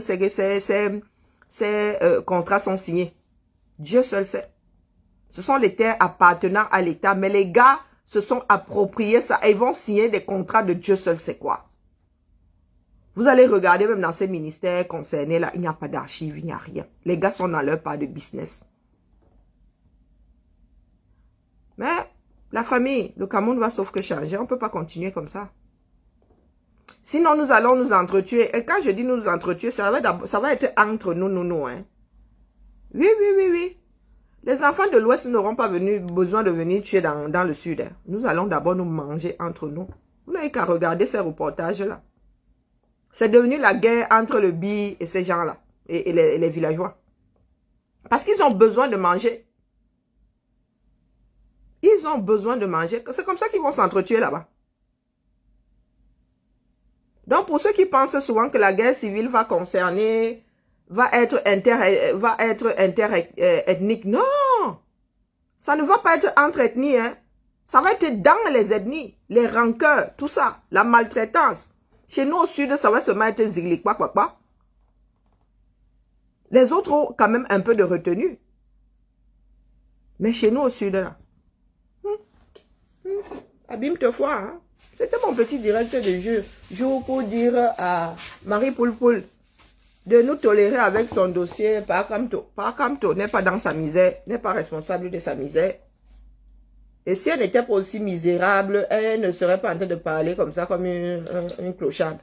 ces contrats sont signés. Dieu seul sait. Ce sont les terres appartenant à l'État. Mais les gars se sont appropriés ça. Et ils vont signer des contrats de Dieu seul sait quoi. Vous allez regarder même dans ces ministères concernés là. Il n'y a pas d'archives, il n'y a rien. Les gars sont dans leur part de business. Mais la famille, le Cameroun va sauf que changer. On ne peut pas continuer comme ça. Sinon, nous allons nous entretuer. Et quand je dis nous entretuer, ça va être entre nous. Hein. Oui. Les enfants de l'Ouest n'auront pas besoin de venir tuer dans le Sud. Hein. Nous allons d'abord nous manger entre nous. Vous n'avez qu'à regarder ces reportages-là. C'est devenu la guerre entre le Bi et ces gens-là. Et les villageois. Parce qu'ils ont besoin de manger. Ils ont besoin de manger. C'est comme ça qu'ils vont s'entretuer là-bas. Donc, pour ceux qui pensent souvent que la guerre civile va être interethnique, non! Ça ne va pas être entre ethnies, hein. Ça va être dans les ethnies, les rancœurs, tout ça, la maltraitance. Chez nous au sud, ça va seulement être zigli, quoi. Les autres ont quand même un peu de retenue. Mais chez nous au sud, là, Abîme-toi, hein. C'était mon petit direct de jour pour dire à Marie Poulpoul de nous tolérer avec son dossier. Parakamto n'est pas dans sa misère, n'est pas responsable de sa misère. Et si elle n'était pas aussi misérable, elle ne serait pas en train de parler comme ça, comme une clocharde.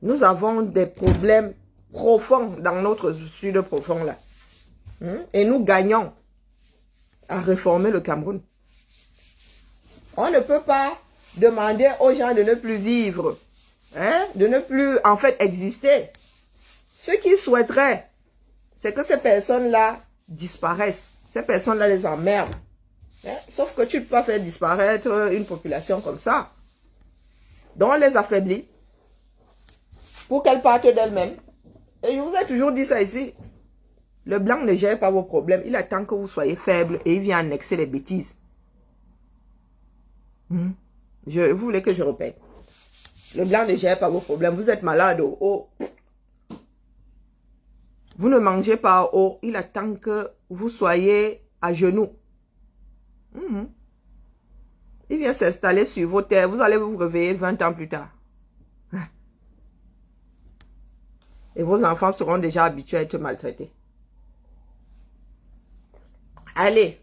Nous avons des problèmes profonds dans notre sud profond là. Et nous gagnons à réformer le Cameroun. On ne peut pas demander aux gens de ne plus vivre, hein, de ne plus en fait exister. Ce qu'ils souhaiteraient, c'est que ces personnes-là disparaissent. Ces personnes-là les emmerdent. Hein? Sauf que tu ne peux pas faire disparaître une population comme ça. Donc on les affaiblit pour qu'elles partent d'elles-mêmes. Et je vous ai toujours dit ça ici. Le blanc ne gère pas vos problèmes. Il attend que vous soyez faible et il vient annexer les bêtises. Vous voulez que je répète? Le blanc ne gère pas vos problèmes. Vous êtes malade au haut. Vous ne mangez pas au haut. Il attend que vous soyez à genoux. Il vient s'installer sur vos terres. Vous allez vous réveiller 20 ans plus tard. Et vos enfants seront déjà habitués à être maltraités. Allez.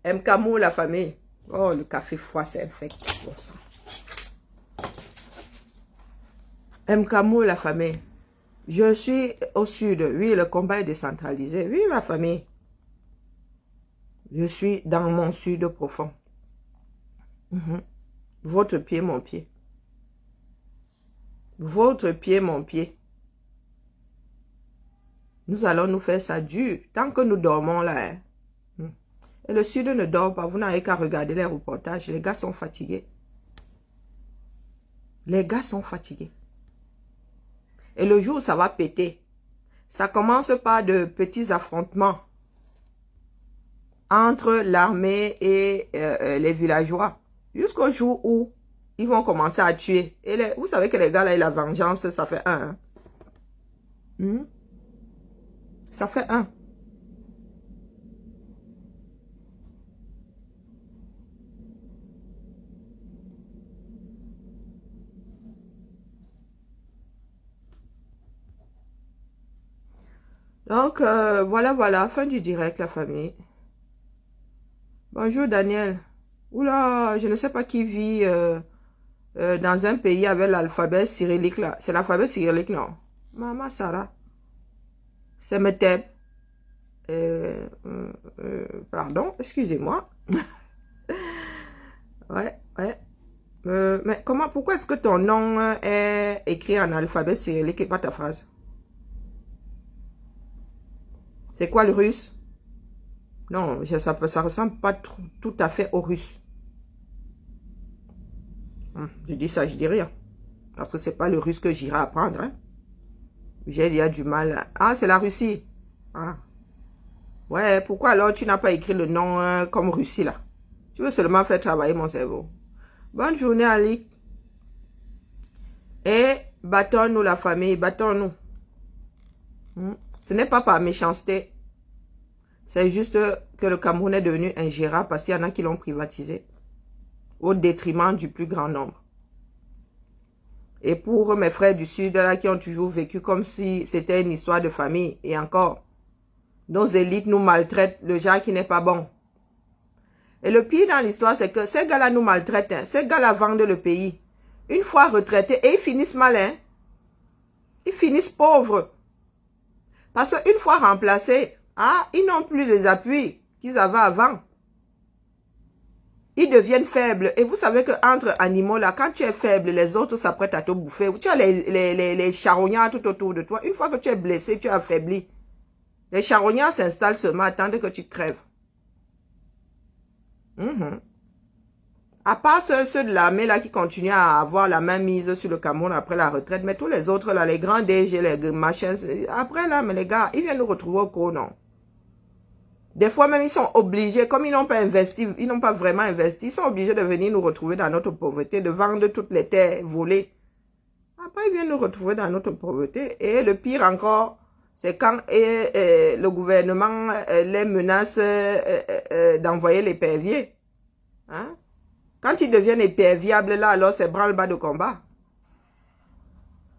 Mkamou, la famille. Oh, le café froid, c'est infect. Bon sang. Mkamou, la famille. Je suis au sud. Oui, le combat est décentralisé. Oui, ma famille. Je suis dans mon sud profond. Votre pied, mon pied. Votre pied, mon pied. Nous allons nous faire ça dur. Tant que nous dormons là. Hein. Et le sud ne dort pas. Vous n'avez qu'à regarder les reportages. Les gars sont fatigués. Les gars sont fatigués. Et le jour où ça va péter, ça commence par de petits affrontements entre l'armée et les villageois. Jusqu'au jour où ils vont commencer à tuer. Et vous savez que les gars là, la vengeance, ça fait un. Hein? Ça fait un. Donc, voilà, fin du direct, la famille. Bonjour, Daniel. Oula, je ne sais pas qui vit dans un pays avec l'alphabet cyrillique, là. C'est l'alphabet cyrillique, non? Maman Sarah. C'est Meteb. Pardon, excusez-moi. Ouais. Mais pourquoi est-ce que ton nom est écrit en alphabet cyrillique et pas ta phrase? C'est quoi le russe? Non, ça ressemble pas tout à fait au russe. Je dis ça, je dis rien. Parce que c'est pas le russe que j'irai apprendre. Hein? J'ai déjà du mal. Ah, c'est la Russie. Ah. Ouais, pourquoi alors tu n'as pas écrit le nom comme Russie là? Tu veux seulement faire travailler mon cerveau. Bonne journée, Ali. Et battons-nous la famille, battons-nous. Ce n'est pas par méchanceté. C'est juste que le Cameroun est devenu ingérable parce qu'il y en a qui l'ont privatisé. Au détriment du plus grand nombre. Et pour mes frères du Sud, là, qui ont toujours vécu comme si c'était une histoire de famille. Et encore, nos élites nous maltraitent, le genre qui n'est pas bon. Et le pire dans l'histoire, c'est que ces gars-là nous maltraitent. Hein. Ces gars-là vendent le pays. Une fois retraités, et ils finissent mal. Hein. Ils finissent pauvres. Parce qu'une fois remplacés, ils n'ont plus les appuis qu'ils avaient avant. Ils deviennent faibles. Et vous savez qu'entre animaux, là, quand tu es faible, les autres s'apprêtent à te bouffer. Tu as les charognards tout autour de toi. Une fois que tu es blessé, tu es affaibli. Les charognards s'installent seulement, attendent que tu crèves. À part ceux de l'armée là qui continuent à avoir la main mise sur le Cameroun après la retraite, mais tous les autres là, les grands DG, les machins, après là, mais les gars, ils viennent nous retrouver au cours, non? Des fois même, ils sont obligés, comme ils n'ont pas investi, ils n'ont pas vraiment investi, ils sont obligés de venir nous retrouver dans notre pauvreté, de vendre toutes les terres volées. Après, ils viennent nous retrouver dans notre pauvreté. Et le pire encore, c'est quand le gouvernement les menace d'envoyer les perviers. Hein? Quand ils deviennent hyperviables, là, alors c'est branle-bas de combat.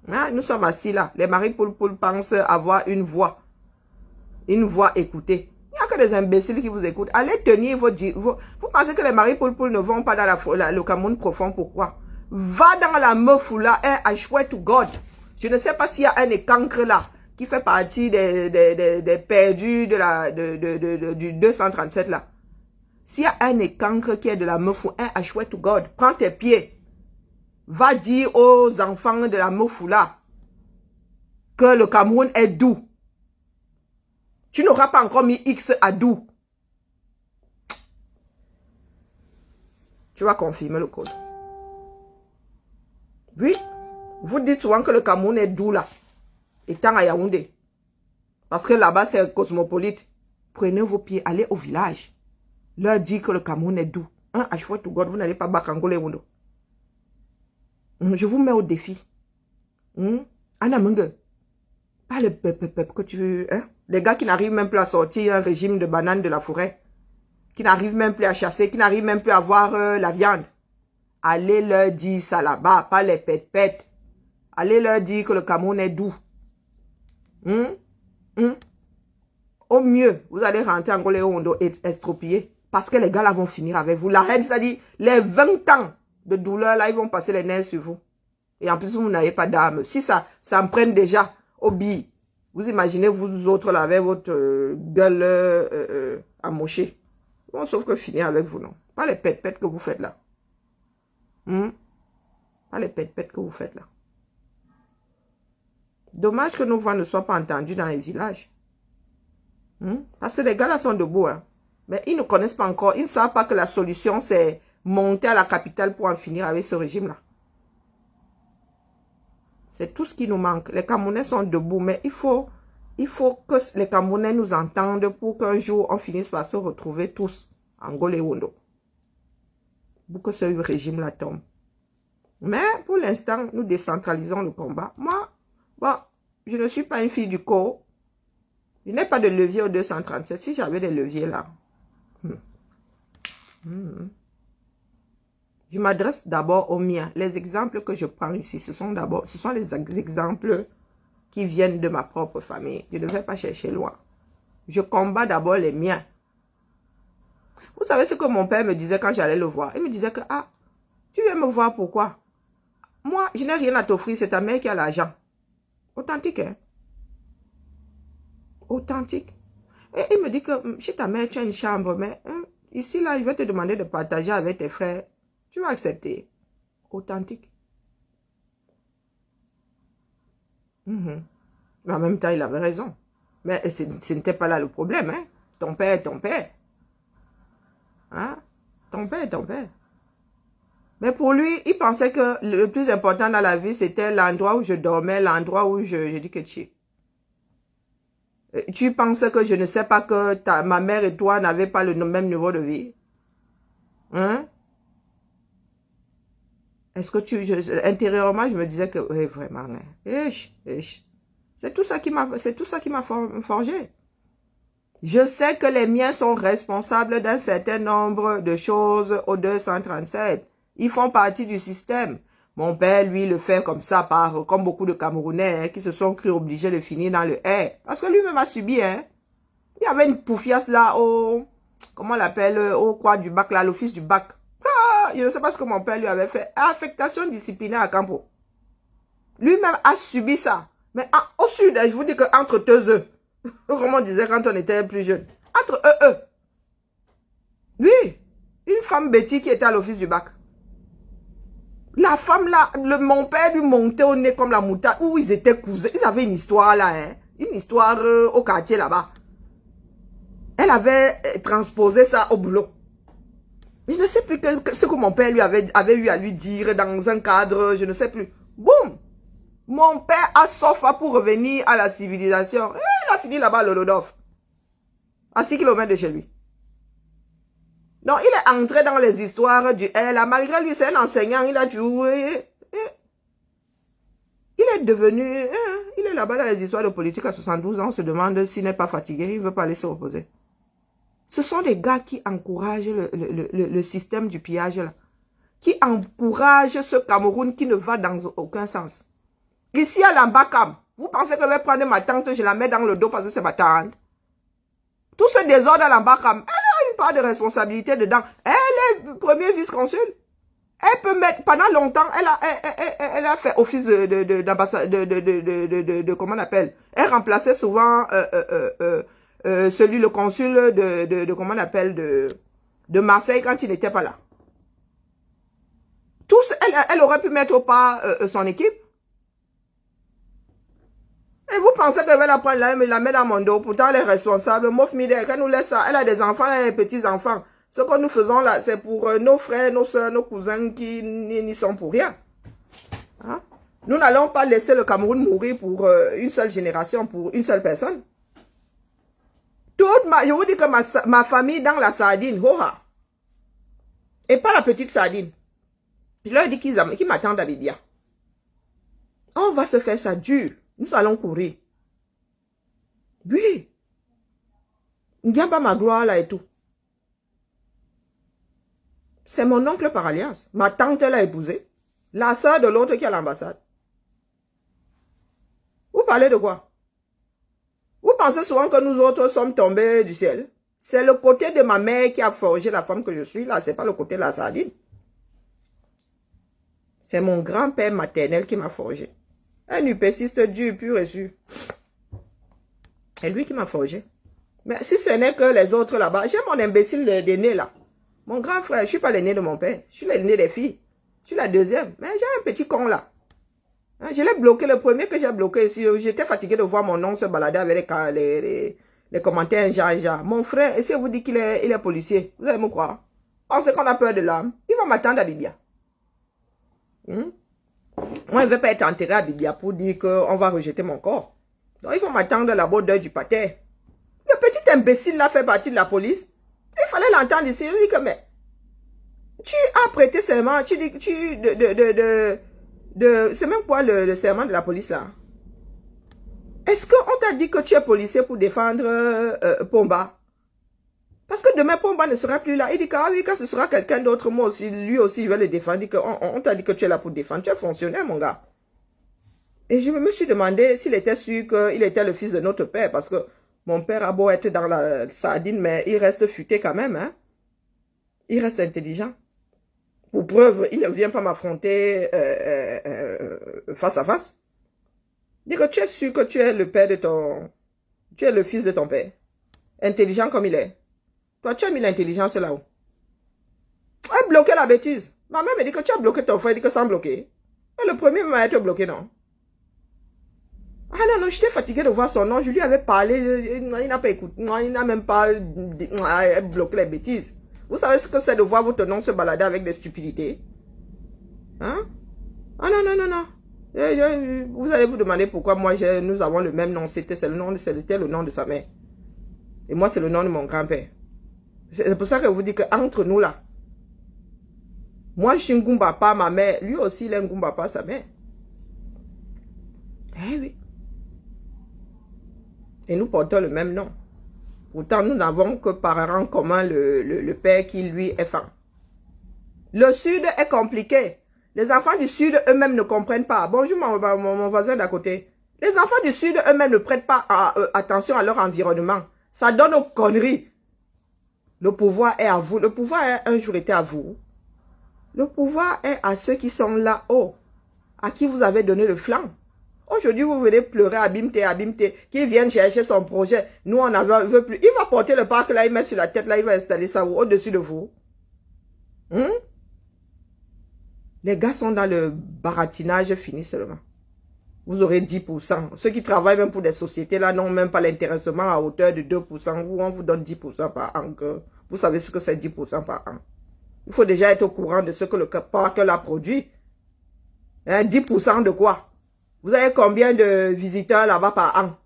Hein? Nous sommes assis là. Les Marie-Poule pensent avoir une voix écoutée. Il n'y a que des imbéciles qui vous écoutent. Allez tenir vos... Vous pensez que les Marie-Poule ne vont pas dans le Cameroun profond? Pourquoi? Va dans la meufou là, I swear to God. Je ne sais pas s'il y a un écancre là qui fait partie des perdus du 237 là. S'il y a un écancre qui est de la meufou, I swear to God, prends tes pieds. Va dire aux enfants de la meufou là que le Cameroun est doux. Tu n'auras pas encore mis X à doux. Tu vas confirmer le code. Oui, vous dites souvent que le Cameroun est doux là, étant à Yaoundé. Parce que là-bas c'est cosmopolite. Prenez vos pieds, allez au village. Leur dire que le Cameroun est doux. Hein, à choix to God, vous n'allez pas battre Angolé Wondo. Je vous mets au défi. Anna Mungue. Pas le pep que tu veux. Hein? Les gars qui n'arrivent même plus à sortir un régime de bananes de la forêt. Qui n'arrivent même plus à chasser. Qui n'arrivent même plus à voir la viande. Allez leur dire ça là-bas. Pas les pète-pète. Allez leur dire que le Cameroun est doux. Au mieux, vous allez rentrer en Angolé Wondo et estropier. Parce que les gars là vont finir avec vous. La haine, c'est-à-dire les 20 ans de douleur là, ils vont passer les nerfs sur vous. Et en plus, vous n'avez pas d'âme. Si ça en prenne déjà au billes, vous imaginez vous autres là avec votre gueule amochée. Bon, sauf que finir avec vous, non. Pas les pète-pète que vous faites là. Pas les pète-pète que vous faites là. Dommage que nos voix ne soient pas entendues dans les villages. Parce que les gars là sont debout, hein. Mais ils ne connaissent pas encore. Ils ne savent pas que la solution, c'est monter à la capitale pour en finir avec ce régime-là. C'est tout ce qui nous manque. Les Camerounais sont debout, mais il faut que les Camerounais nous entendent pour qu'un jour, on finisse par se retrouver tous en Angolé Wondo. Pour que ce régime-là tombe. Mais pour l'instant, nous décentralisons le combat. Moi, bon, je ne suis pas une fille du corps. Je n'ai pas de levier au 237. Si j'avais des leviers là. Je m'adresse d'abord aux miens. Les exemples que je prends ici, ce sont les exemples qui viennent de ma propre famille. Je ne vais pas chercher loin. Je combats d'abord les miens. Vous savez ce que mon père me disait quand j'allais le voir? Il me disait que, tu viens me voir pourquoi? Moi, je n'ai rien à t'offrir, c'est ta mère qui a l'argent. Authentique, hein? Authentique. Et il me dit que chez ta mère, tu as une chambre, mais ici, là, je vais te demander de partager avec tes frères. Tu vas accepter. Authentique. Mais en même temps, il avait raison. Mais ce n'était pas là le problème, hein? Ton père est ton père. Hein? Ton père est ton père. Mais pour lui, il pensait que le plus important dans la vie, c'était l'endroit où je dormais, l'endroit où je dis que tu penses que je ne sais pas que ma mère et toi n'avaient pas le même niveau de vie? Hein? Est-ce que intérieurement, je me disais que, oui, vraiment, hein? C'est tout ça qui m'a forgé. Je sais que les miens sont responsables d'un certain nombre de choses au 237. Ils font partie du système. Mon père, lui, le fait comme ça, comme beaucoup de Camerounais, hein, qui se sont cru obligés de finir dans le R. Parce que lui-même a subi, hein. Il y avait une poufiasse là comment on l'appelle, au quoi du bac là, l'office du bac. Je ne sais pas ce que mon père lui avait fait. Affectation disciplinaire à Campo. Lui-même a subi ça. Mais au sud, je vous dis qu'entre deux œufs, comme on disait quand on était plus jeune, entre eux. Oui, une femme bêtise qui était à l'office du bac. La femme là, mon père lui montait au nez comme la moutarde, où ils étaient cousins. Ils avaient une histoire là, hein. Une histoire au quartier là-bas. Elle avait transposé ça au boulot. Je ne sais plus ce que mon père lui avait eu à lui dire dans un cadre, je ne sais plus. Boum! Mon père a sofa pour revenir à la civilisation. Et il a fini là-bas à Lolodov. À 6 km de chez lui. Donc, il est entré dans les histoires du L. Malgré lui, c'est un enseignant, il a joué. Il est devenu... il est là-bas dans les histoires de politique à 72 ans. On se demande s'il n'est pas fatigué. Il ne veut pas aller se reposer. Ce sont des gars qui encouragent le système du pillage là. qui encourage ce Cameroun qui ne va dans aucun sens. Ici à l'Ambakam, vous pensez que je vais prendre ma tante, je la mets dans le dos parce que c'est ma tante. Tout ce désordre à l'Ambakam, elle a une part de responsabilité dedans. Elle est premier vice-consul. Elle peut mettre, pendant longtemps, elle a fait office d'ambassade, comment on appelle. Elle remplaçait souvent le consul comment on appelle, de Marseille quand il n'était pas là. Tous, elle aurait pu mettre au pas son équipe. Et vous pensez qu'elle va la prendre là, mais la mettre dans mon dos. Pourtant, elle est responsable. Mof Mide, quand nous laisse ça, elle a des enfants, elle a des petits-enfants. Ce que nous faisons là, c'est pour nos frères, nos soeurs, nos cousins qui n'y sont pour rien. Hein? Nous n'allons pas laisser le Cameroun mourir pour une seule génération, pour une seule personne. Je vous dis que ma famille dans la sardine, hoha. Et pas la petite sardine. Je leur dis qu'ils m'attendent à Bibia. On va se faire ça dur. Nous allons courir. Oui. Il n'y a pas ma gloire là et tout. C'est mon oncle par alliance. Ma tante l'a épousé. La soeur de l'autre qui est à l'ambassade. Vous parlez de quoi? Vous pensez souvent que nous autres sommes tombés du ciel? C'est le côté de ma mère qui a forgé la femme que je suis là. C'est pas le côté de la sardine. C'est mon grand-père maternel qui m'a forgé. Un upéciste dur, pur et sûr. C'est lui qui m'a forgé. Mais si ce n'est que les autres là-bas, j'ai mon imbécile d'aîné là. Mon grand frère, je ne suis pas l'aîné de mon père. Je suis l'aîné des filles. Je suis la deuxième. Mais j'ai un petit con là. Hein, je l'ai bloqué, le premier que j'ai bloqué ici. J'étais fatigué de voir mon nom se balader avec les commentaires genre. Mon frère, essayez vous dire qu'il est policier. Vous allez me croire. Pensez qu'on a peur de l'âme. Il va m'attendre à Bibia. Moi, je ne vais pas être enterré à Bibia pour dire qu'on va rejeter mon corps. Donc, ils vont m'attendre là-bas d'heure du pater. Le petit imbécile là fait partie de la police. Il fallait l'entendre ici. Je dis que, mais, tu as prêté serment. Tu dis, c'est même quoi le serment de la police là? Est-ce qu'on t'a dit que tu es policier pour défendre Pomba? Parce que demain, Pomba ne sera plus là. Il dit que, ah oui, quand ce sera quelqu'un d'autre, moi aussi, lui aussi, il va le défendre. On t'a dit que tu es là pour défendre. Tu es fonctionnaire, mon gars. Et je me suis demandé s'il était sûr qu'il était le fils de notre père. Parce que mon père a beau être dans la sardine, mais il reste futé quand même. Hein? Il reste intelligent. Pour preuve, il ne vient pas m'affronter face à face. Dis que tu es sûr que tu es le père de ton... Tu es le fils de ton père. Intelligent comme il est. Toi, tu as mis l'intelligence là-haut. Elle a bloqué la bêtise. Ma mère me dit que tu as bloqué ton frère, elle dit que sans bloquer. Et le premier m'a été bloqué, non? Ah non, j'étais fatigué de voir son nom. Je lui avais parlé, il n'a pas écouté. Il n'a même pas bloqué les bêtises. Vous savez ce que c'est de voir votre nom se balader avec des stupidités? Hein? Ah non. Vous allez vous demander pourquoi moi, nous avons le même nom. C'était le nom de sa mère. Et moi, c'est le nom de mon grand-père. C'est pour ça que je vous dis qu'entre nous là, moi je suis Ngumbapa, ma mère, lui aussi il est Ngumbapa, sa mère. Eh oui. Et nous portons le même nom. Pourtant, nous n'avons que par rang commun le père qui lui est femme. Le Sud est compliqué. Les enfants du Sud eux-mêmes ne comprennent pas. Bonjour mon voisin d'à côté. Les enfants du Sud eux-mêmes ne prêtent pas attention à leur environnement. Ça donne aux conneries. Le pouvoir est à vous. Le pouvoir a un jour été à vous. Le pouvoir est à ceux qui sont là-haut. À qui vous avez donné le flanc. Aujourd'hui, vous venez pleurer Abimte, qui viennent chercher son projet. Nous, on n'en veut plus. Il va porter le parc là, il met sur la tête là, il va installer ça au-dessus de vous. Les gars sont dans le baratinage fini seulement. Vous aurez 10%. Ceux qui travaillent même pour des sociétés là n'ont même pas l'intéressement à hauteur de 2%. On vous donne 10% par an. Vous savez ce que c'est 10% par an. Il faut déjà être au courant de ce que le parc a produit. 10% de quoi? Vous avez combien de visiteurs là-bas par an?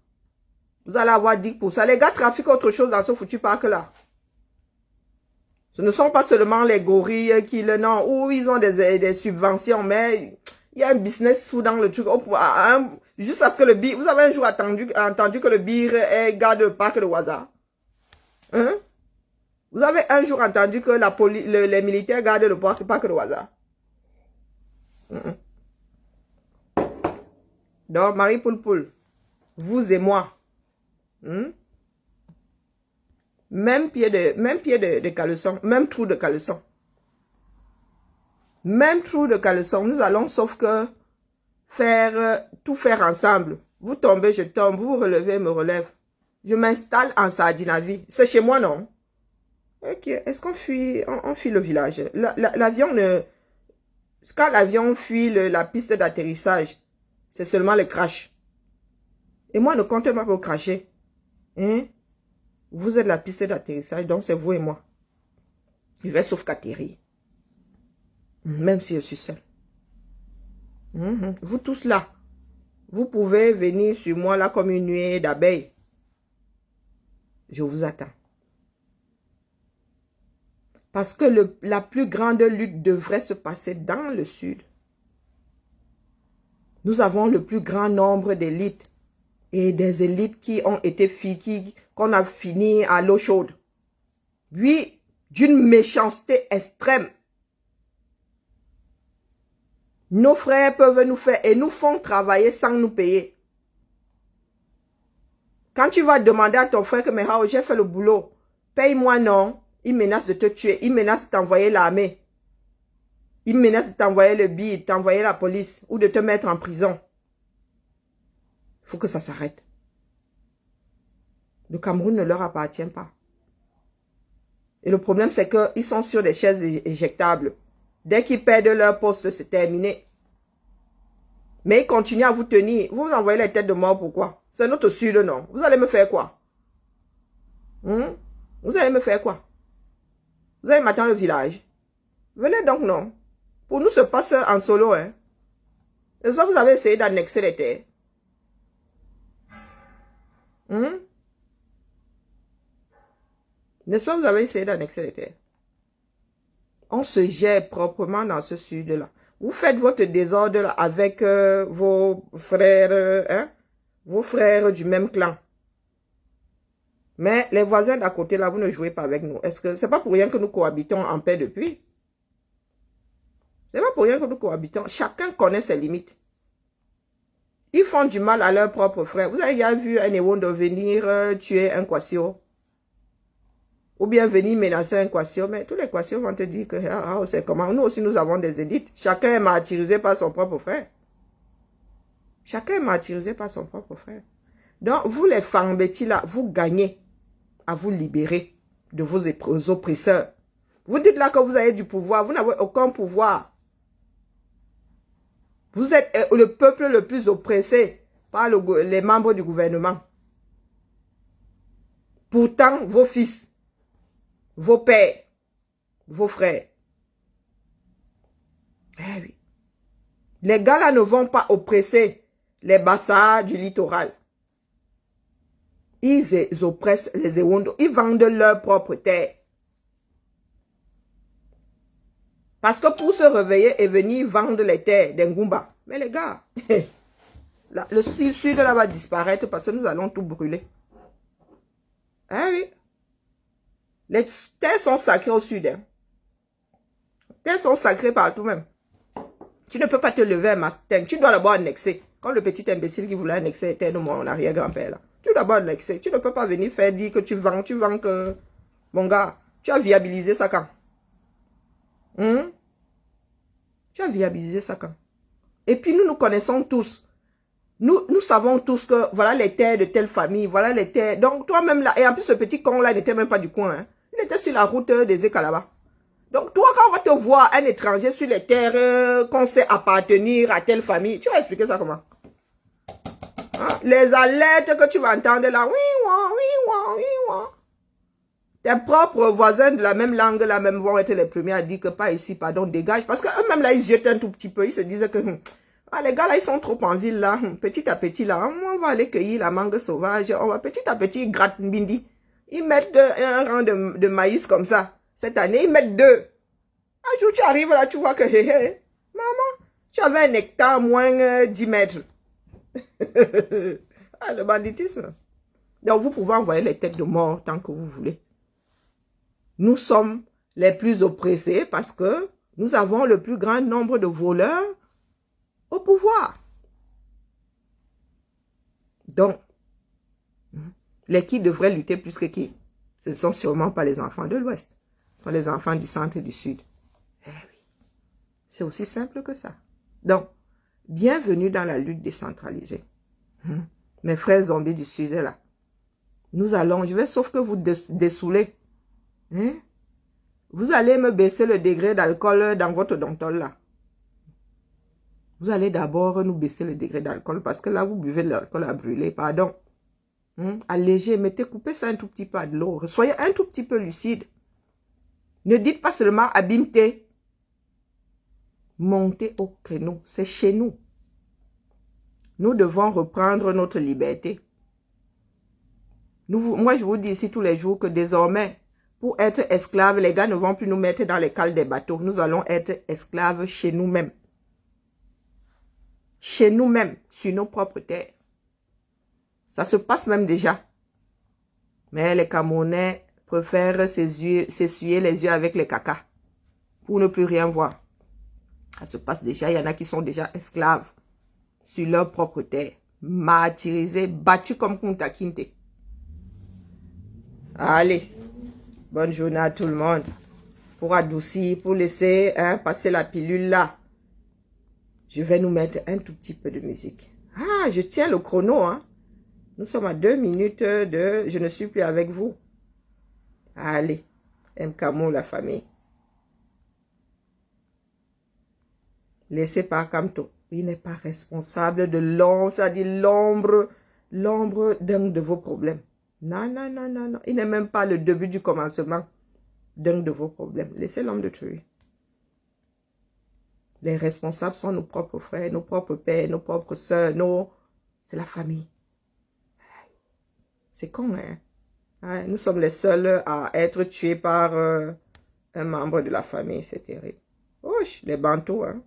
Vous allez avoir 10%. Les gars trafiquent autre chose dans ce foutu parc là. Ce ne sont pas seulement les gorilles qui le nom, où ils ont des subventions, mais il y a un business fou dans le truc. Juste à ce que le bir, vous avez un jour entendu que le bir garde le parc de Ouaza. Hein? Vous avez un jour entendu que les militaires gardent le parc de Ouaza. Donc, Marie Poulpoul, vous et moi, même pied de caleçon, même trou de caleçon. Même trou de caleçon, nous allons sauf que tout faire ensemble. Vous tombez, je tombe, vous vous relevez, me relève. Je m'installe en Sardinavie. C'est chez moi, non? Ok, est-ce qu'on fuit, on fuit le village? L'avion ne... Quand l'avion fuit la piste d'atterrissage, c'est seulement le crash. Et moi, ne comptez pas pour cracher. Hein? Vous êtes la piste d'atterrissage, donc c'est vous et moi. Je vais sauf qu'atterrir. Même si je suis seul. Vous tous là, vous pouvez venir sur moi là comme une nuée d'abeilles. Je vous attends. Parce que la plus grande lutte devrait se passer dans le sud. Nous avons le plus grand nombre d'élites. Et des élites qui ont été qu'on a fini à l'eau chaude. Oui, d'une méchanceté extrême. Nos frères peuvent nous faire et nous font travailler sans nous payer. Quand tu vas demander à ton frère que mais j'ai fait le boulot, paye-moi non, il menace de te tuer, il menace de t'envoyer l'armée. Il menace de t'envoyer le BID, de t'envoyer la police ou de te mettre en prison. Il faut que ça s'arrête. Le Cameroun ne leur appartient pas. Et le problème, c'est qu'ils sont sur des chaises éjectables. Dès qu'ils perdent leur poste, c'est terminé. Mais ils continuent à vous tenir. Vous envoyez les têtes de mort, pourquoi? C'est notre sud, non? Vous allez me faire quoi? Vous allez me faire quoi? Vous allez m'attendre au village. Venez donc, non? Pour nous, se passe en solo, hein? Et ça, vous avez essayé d'annexer les terres. N'est-ce pas, vous avez essayé d'annexer les terres? On se gère proprement dans ce sud-là. Vous faites votre désordre là, avec vos frères, vos frères du même clan. Mais les voisins d'à côté, là, vous ne jouez pas avec nous. Est-ce que c'est pas pour rien que nous cohabitons en paix depuis? C'est pas pour rien que nous cohabitons. Chacun connaît ses limites. Ils font du mal à leurs propres frères. Vous avez déjà vu un Ewondo venir tuer un Kwasio? Ou bien venir menacer un Kwasio? Mais tous les Kwasio vont te dire que c'est comment. Nous aussi, nous avons des élites. Chacun est martyrisé par son propre frère. Chacun est martyrisé par son propre frère. Donc, vous les Fambeti là, vous gagnez à vous libérer de vos oppresseurs. Vous dites là que vous avez du pouvoir. Vous n'avez aucun pouvoir. Vous êtes le peuple le plus oppressé par les membres du gouvernement. Pourtant, vos fils, vos pères, vos frères. Eh oui. Les gars là ne vont pas oppresser les Bassa du littoral. Ils oppressent les Ewondo. Ils vendent leur propre terre. Parce que pour se réveiller et venir vendre les terres d'Engumba. Mais les gars, le sud là va disparaître parce que nous allons tout brûler. Ah oui. Les terres sont sacrées au sud. Hein. Les terres sont sacrées partout même. Tu ne peux pas te lever un matin. Tu dois d'abord annexer. Comme le petit imbécile qui voulait annexer les terres de mon arrière-grand-père là. Tu dois d'abord annexer. Tu ne peux pas venir faire dire que tu vends que... Mon gars, tu as viabilisé ça quand? Tu as viabilisé ça quand? Et puis nous connaissons tous. Nous savons tous que voilà les terres de telle famille, voilà les terres. Donc toi-même là, et en plus ce petit con là, il n'était même pas du coin. Hein. Il était sur la route des Ekalaba. Donc toi, quand on va te voir un étranger sur les terres qu'on sait appartenir à telle famille, tu vas expliquer ça comment? Hein? Les alertes que tu vas entendre là, oui. Tes propres voisins de la même langue, là même vont être les premiers à dire que pas ici, pardon, dégage. Parce qu'eux-mêmes là, ils jettent un tout petit peu. Ils se disent que les gars là, ils sont trop en ville là. Petit à petit là, on va aller cueillir la mangue sauvage. On va petit à petit, ils grattent bindi. Ils mettent un rang de maïs comme ça. Cette année, ils mettent 2. Un jour, tu arrives là, tu vois que, maman, tu avais un hectare moins 10 mètres. Le banditisme. Donc, vous pouvez envoyer les têtes de mort tant que vous voulez. Nous sommes les plus oppressés parce que nous avons le plus grand nombre de voleurs au pouvoir. Donc, les qui devraient lutter plus que qui? Ce ne sont sûrement pas les enfants de l'Ouest. Ce sont les enfants du centre et du Sud. Eh oui. C'est aussi simple que ça. Donc, bienvenue dans la lutte décentralisée. Mes frères zombies du Sud est là. Nous allons, je vais sauf que vous dessouler. Vous allez me baisser le degré d'alcool dans votre dontol là. Vous allez d'abord nous baisser le degré d'alcool parce que là, vous buvez de l'alcool à brûler, pardon. Allégez, mettez, coupez ça un tout petit peu à de l'eau. Soyez un tout petit peu lucide. Ne dites pas seulement abîme-t. Montez au créneau, c'est chez nous. Nous devons reprendre notre liberté. Moi, je vous dis ici tous les jours que désormais, pour être esclaves, les gars ne vont plus nous mettre dans les cales des bateaux. Nous allons être esclaves chez nous-mêmes. Chez nous-mêmes, sur nos propres terres. Ça se passe même déjà. Mais les Camerounais préfèrent s'essuyer les yeux avec les caca pour ne plus rien voir. Ça se passe déjà. Il y en a qui sont déjà esclaves sur leur propre terre. Martyrisés, battus comme Kunta Kinte. Allez, bonne journée à tout le monde. Pour adoucir, pour laisser passer la pilule là. Je vais nous mettre un tout petit peu de musique. Ah, je tiens le chrono, hein. Nous sommes à 2 minutes de... Je ne suis plus avec vous. Allez, Mkamo, la famille. Laissé par Kamto. Il n'est pas responsable de l'ombre, c'est-à-dire l'ombre d'un de vos problèmes. Non, non, non, non, non. Il n'est même pas le début du commencement d'un de vos problèmes. Laissez l'homme de tuer. Les responsables sont nos propres frères, nos propres pères, nos propres sœurs, c'est la famille. C'est con, hein? Nous sommes les seuls à être tués par un membre de la famille. C'est terrible. Ouch, les bantous, hein?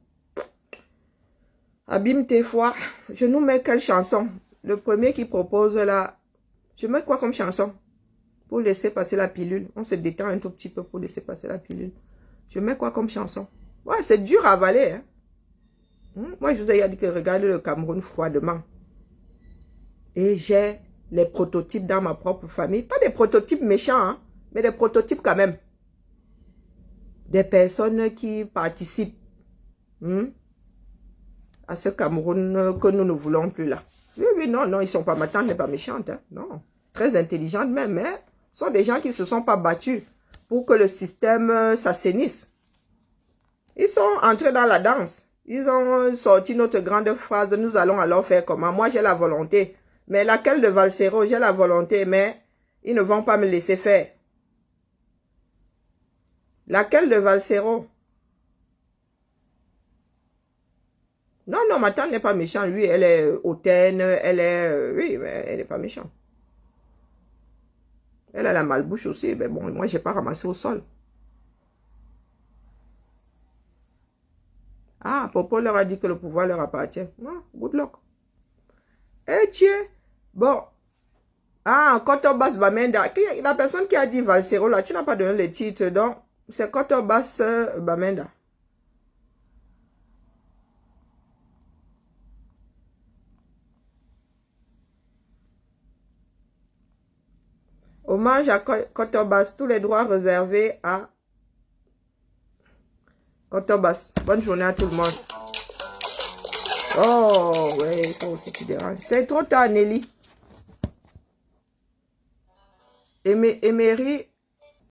Abîme tes foi. Je nous mets quelle chanson? Le premier qui propose là. Je mets quoi comme chanson? Pour laisser passer la pilule. On se détend un tout petit peu pour laisser passer la pilule. Je mets quoi comme chanson? Ouais, c'est dur à avaler. Hein? Moi, je vous ai dit que regardez le Cameroun froidement. Et j'ai les prototypes dans ma propre famille. Pas des prototypes méchants, hein, mais des prototypes quand même. Des personnes qui participent à ce Cameroun que nous ne voulons plus là. Oui, oui, non, non, ils ne sont pas, ma tante n'est pas méchante. Hein, non, très intelligente même, mais ce sont des gens qui ne se sont pas battus pour que le système s'assainisse. Ils sont entrés dans la danse. Ils ont sorti notre grande phrase, nous allons alors faire comment? Moi, j'ai la volonté. Mais laquelle de Valsero? J'ai la volonté, mais ils ne vont pas me laisser faire. Laquelle de Valsero? Non, non, ma tante n'est pas méchante. Lui, elle est hautaine, elle est... oui, mais elle n'est pas méchante. Elle a la malbouche aussi. Mais bon, moi, je n'ai pas ramassé au sol. Ah, Popo leur a dit que le pouvoir leur appartient. Ah, good luck. Eh, tiens. Bon. Ah, Kotobas Bamenda. La personne qui a dit Valsero, là, tu n'as pas donné le titre. Donc, c'est Kotobas Bamenda. Hommage à Kotobas. Tous les droits réservés à Kotobas. Bonne journée à tout le monde. Oh, ouais, toi aussi tu déranges. C'est trop tard, Nelly. Emery